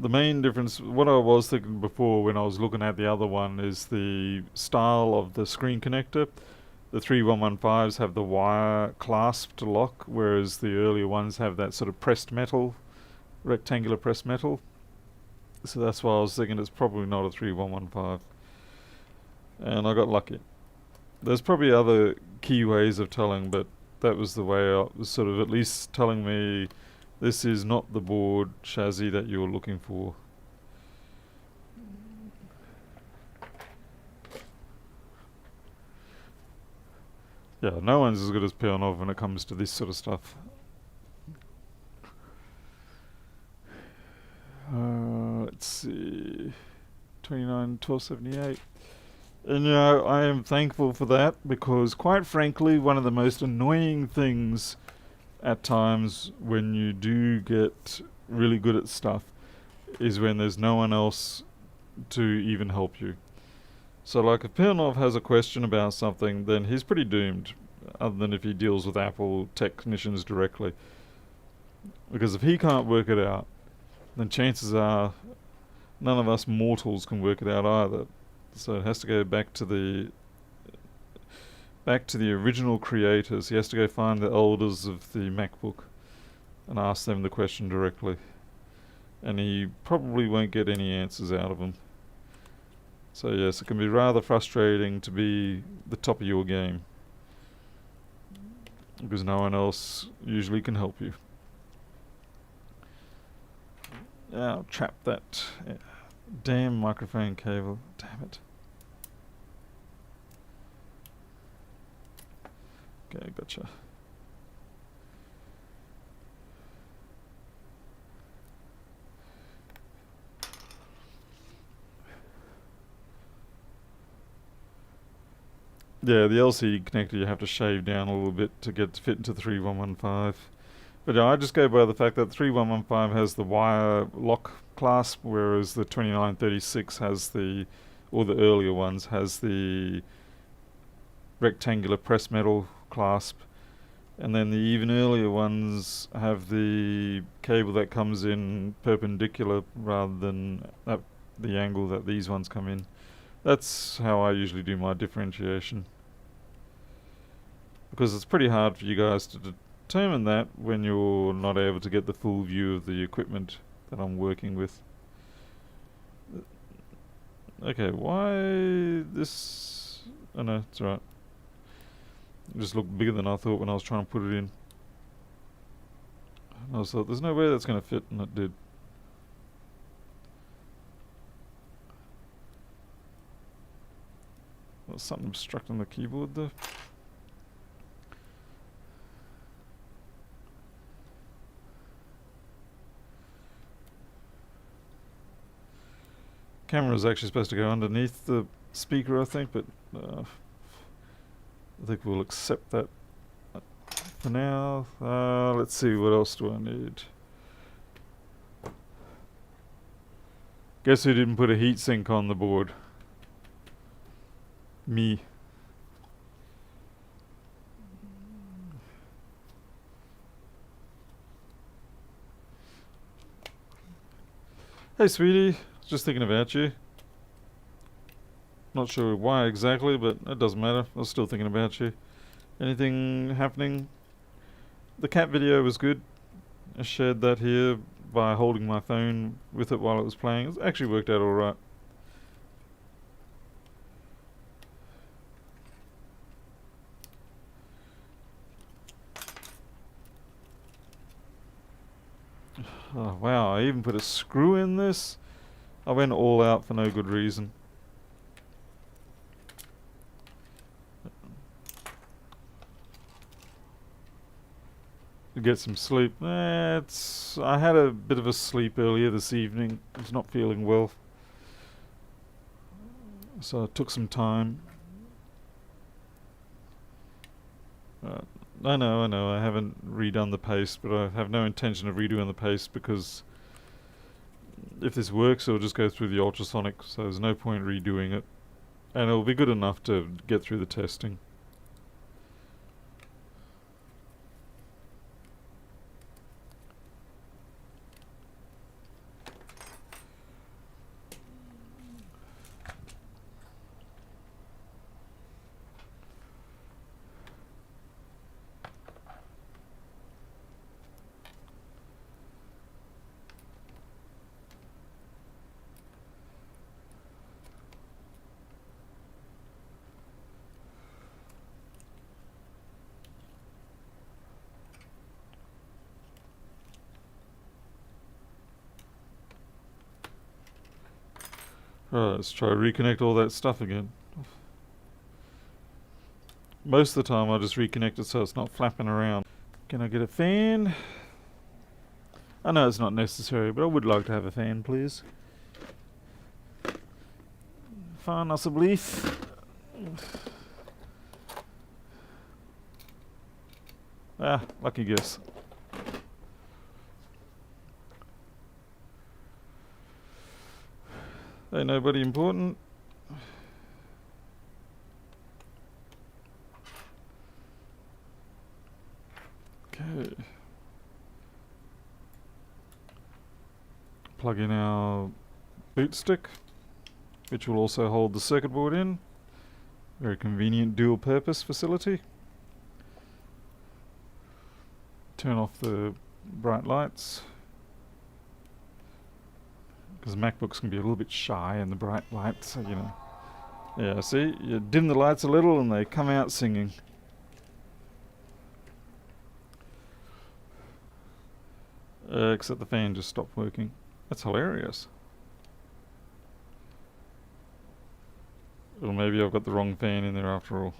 The main difference, what I was thinking before when I was looking at the other one, is the style of the screen connector. The 3115s have the wire clasped lock, whereas the earlier ones have that sort of pressed metal, rectangular pressed metal. So that's why I was thinking it's probably not a 3115. And I got lucky. There's probably other key ways of telling, but that was the way I was sort of at least telling me this is not the board chassis that you're looking for. Yeah, no one's as good as Pionov when it comes to this sort of stuff. Let's see, 291278. And you know, I am thankful for that, because quite frankly, one of the most annoying things at times when you do get really good at stuff is when there's no one else to even help you. So like if Pionov has a question about something, then he's pretty doomed, other than if he deals with Apple technicians directly. Because if he can't work it out, then chances are none of us mortals can work it out either. So it has to go back to the original creators. He has to go find the elders of the MacBook and ask them the question directly. And he probably won't get any answers out of them. So yes, it can be rather frustrating to be the top of your game, because no one else usually can help you. I'll trap that damn microphone cable. Damn it. Okay, gotcha. Yeah, the LCD connector you have to shave down a little bit to get to fit into 3115. But yeah, I just go by the fact that 3115 has the wire lock clasp, whereas the 2936 has the, or the earlier ones, has the rectangular press metal clasp. And then the even earlier ones have the cable that comes in perpendicular rather than at the angle that these ones come in. That's how I usually do my differentiation, because it's pretty hard for you guys to determine that when you're not able to get the full view of the equipment that I'm working with. Okay, why this? Oh no, it's alright. It just looked bigger than I thought when I was trying to put it in. I thought there's no way that's going to fit, and it did. There's something obstructing the keyboard there. Camera's actually supposed to go underneath the speaker, I think, but I think we'll accept that for now. Let's see, what else do I need? Guess who didn't put a heatsink on the board? Me. Hey sweetie, just thinking about you. Not sure why exactly, but it doesn't matter. I was still thinking about you. Anything happening? The cat video was good. I shared that here by holding my phone with it while it was playing. It actually worked out alright. Oh wow, I even put a screw in this. I went all out for no good reason. To get some sleep. I had a bit of a sleep earlier this evening. I was not feeling well, so I took some time. Uh, I know, I haven't redone the paste, but I have no intention of redoing the paste because if this works, it'll just go through the ultrasonic, so there's no point redoing it. And it'll be good enough to get through the testing. Right, let's try to reconnect all that stuff again. Most of the time I just reconnect it so it's not flapping around. Can I get a fan? I know it's not necessary, but I would like to have a fan, please. Fan alsjeblieft. Ah, lucky guess. Ain't nobody important. Okay. Plug in our boot stick, which will also hold the circuit board in. Very convenient dual purpose facility. Turn off the bright lights, because MacBooks can be a little bit shy in the bright lights, so, you know. Yeah, see, you dim the lights a little and they come out singing. Except the fan just stopped working. That's hilarious. Or maybe I've got the wrong fan in there after all.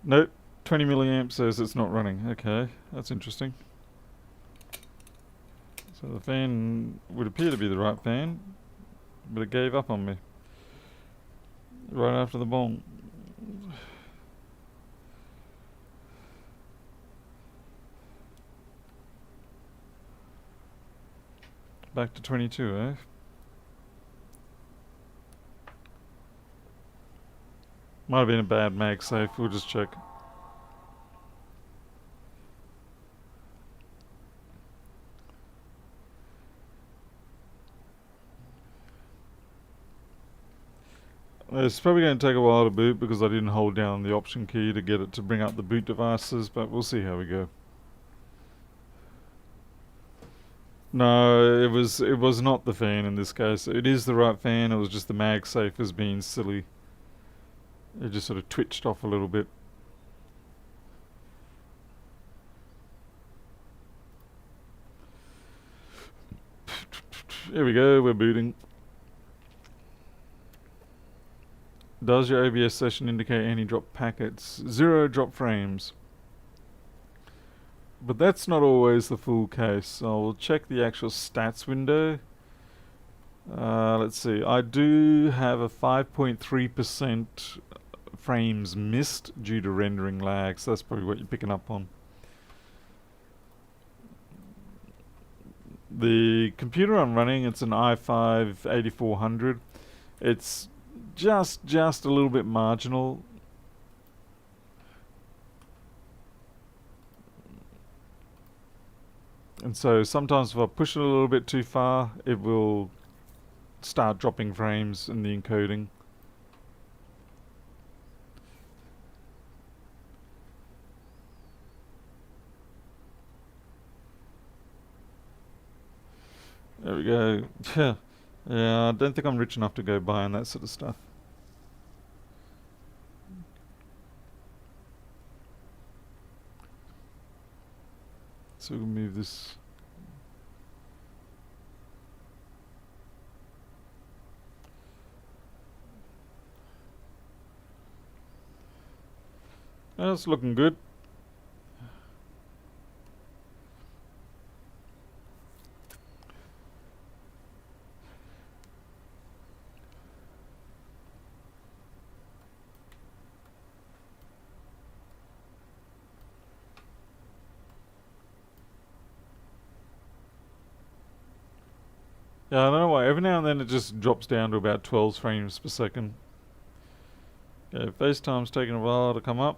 Nope, 20 milliamps says it's not running. Okay, that's interesting. So the fan would appear to be the right fan, but it gave up on me right after the bong. Back to 22, eh? Might have been a bad MagSafe, we'll just check. It's probably going to take a while to boot because I didn't hold down the option key to get it to bring up the boot devices, but we'll see how we go. No, it was not the fan in this case. It is the right fan, it was just the MagSafe was being silly. It just sort of twitched off a little bit. Here we go, we're booting. Does your OBS session indicate any drop packets? 0 drop frames. But that's not always the full case. So we'll check the actual stats window. Let's see. I do have a 5.3% frames missed due to rendering lag. So that's probably what you're picking up on. The computer I'm running, it's an i5 8400. It's just a little bit marginal. And so sometimes if I push it a little bit too far, it will start dropping frames in the encoding. There we go. Yeah, I don't think I'm rich enough to go buying that sort of stuff. So we'll move this. That's looking good. Yeah, I don't know why. Every now and then it just drops down to about 12 frames per second. Okay, FaceTime's taking a while to come up.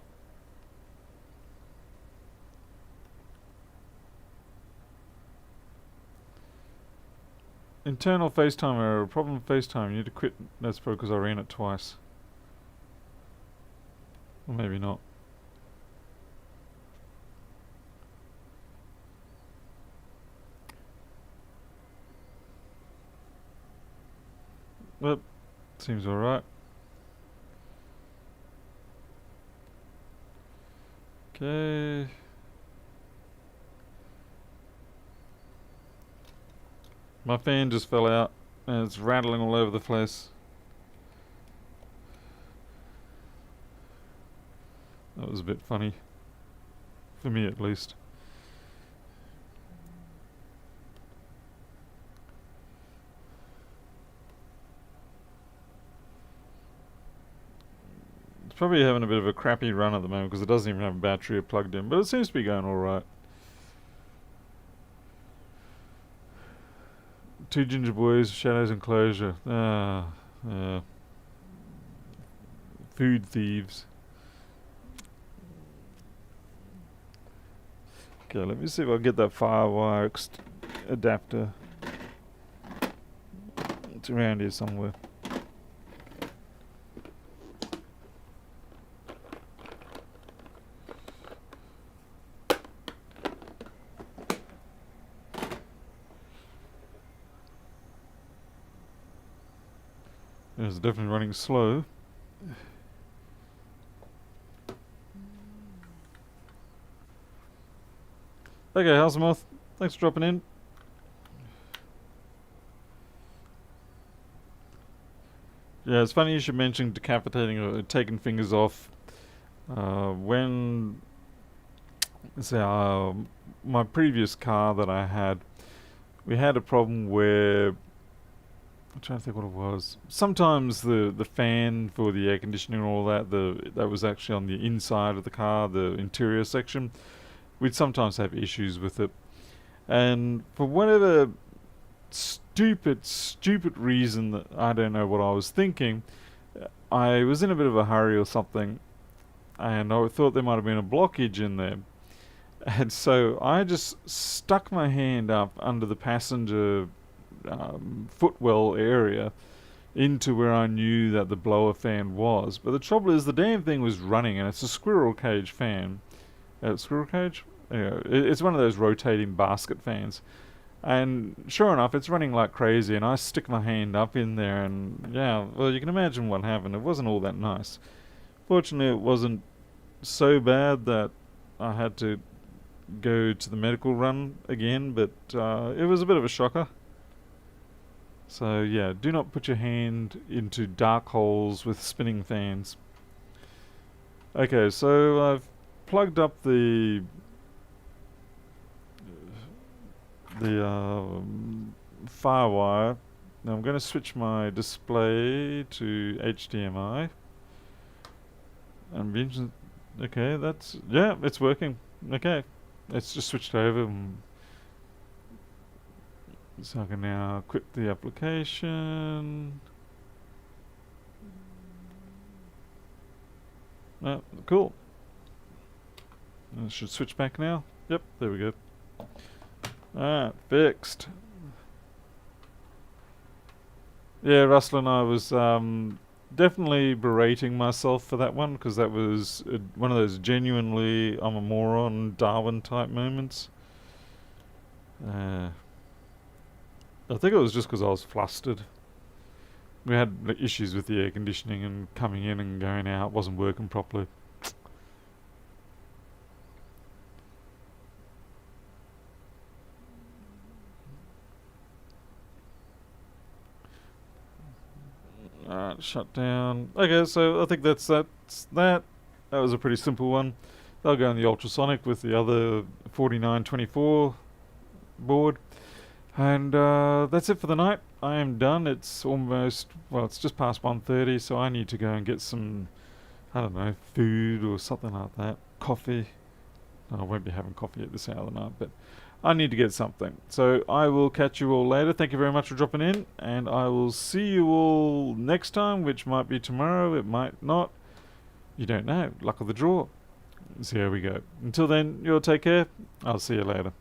Internal FaceTime error. Problem with FaceTime. You need to quit. That's probably because I ran it twice. Or maybe not. Well, seems alright. Okay. My fan just fell out and it's rattling all over the place. That was a bit funny. For me at least. It's probably having a bit of a crappy run at the moment because it doesn't even have a battery plugged in, but it seems to be going alright. Two ginger boys, shadows enclosure. Food thieves. Okay, let me see if I can get that Firewire adapter. It's around here somewhere. It's definitely running slow. Okay, how's the moth? Thanks for dropping in. Yeah, it's funny you should mention decapitating or taking fingers off. When my previous car that I had, we had a problem where I'm trying to think what it was. Sometimes the fan for the air conditioning and all that, that was actually on the inside of the car, the interior section. We'd sometimes have issues with it. And for whatever stupid reason that I don't know what I was thinking, I was in a bit of a hurry or something, and I thought there might have been a blockage in there. And so I just stuck my hand up under the passenger footwell area into where I knew that the blower fan was. But the trouble is the damn thing was running, and it's a squirrel cage fan. Squirrel cage? Yeah, it's one of those rotating basket fans. And sure enough, it's running like crazy, and I stick my hand up in there, and yeah, well, you can imagine what happened. It wasn't all that nice. Fortunately, it wasn't so bad that I had to go to the medical run again, but it was a bit of a shocker. So yeah, do not put your hand into dark holes with spinning fans. Okay, so I've plugged up the Firewire. Now I'm going to switch my display to HDMI. Okay, it's working. Okay, it's just switched over. So I can now quit the application. Cool. I should switch back now. Yep, there we go. Alright, fixed. Yeah, Russell and I was definitely berating myself for that one, because that was one of those genuinely I'm a moron Darwin type moments. I think it was just because I was flustered. We had issues with the air conditioning and coming in and going out, wasn't working properly. Alright, shut down. Okay, so I think that's that. That was a pretty simple one. They'll go in the ultrasonic with the other 4924 board. And that's it for the night. I am done. It's almost, well, it's just past 1:30, so I need to go and get some, I don't know, food or something like that. Coffee. I won't be having coffee at this hour of the night, but I need to get something. So I will catch you all later. Thank you very much for dropping in, and I will see you all next time, which might be tomorrow, it might not. You don't know. Luck of the draw. See how we go. Until then, you all take care. I'll see you later.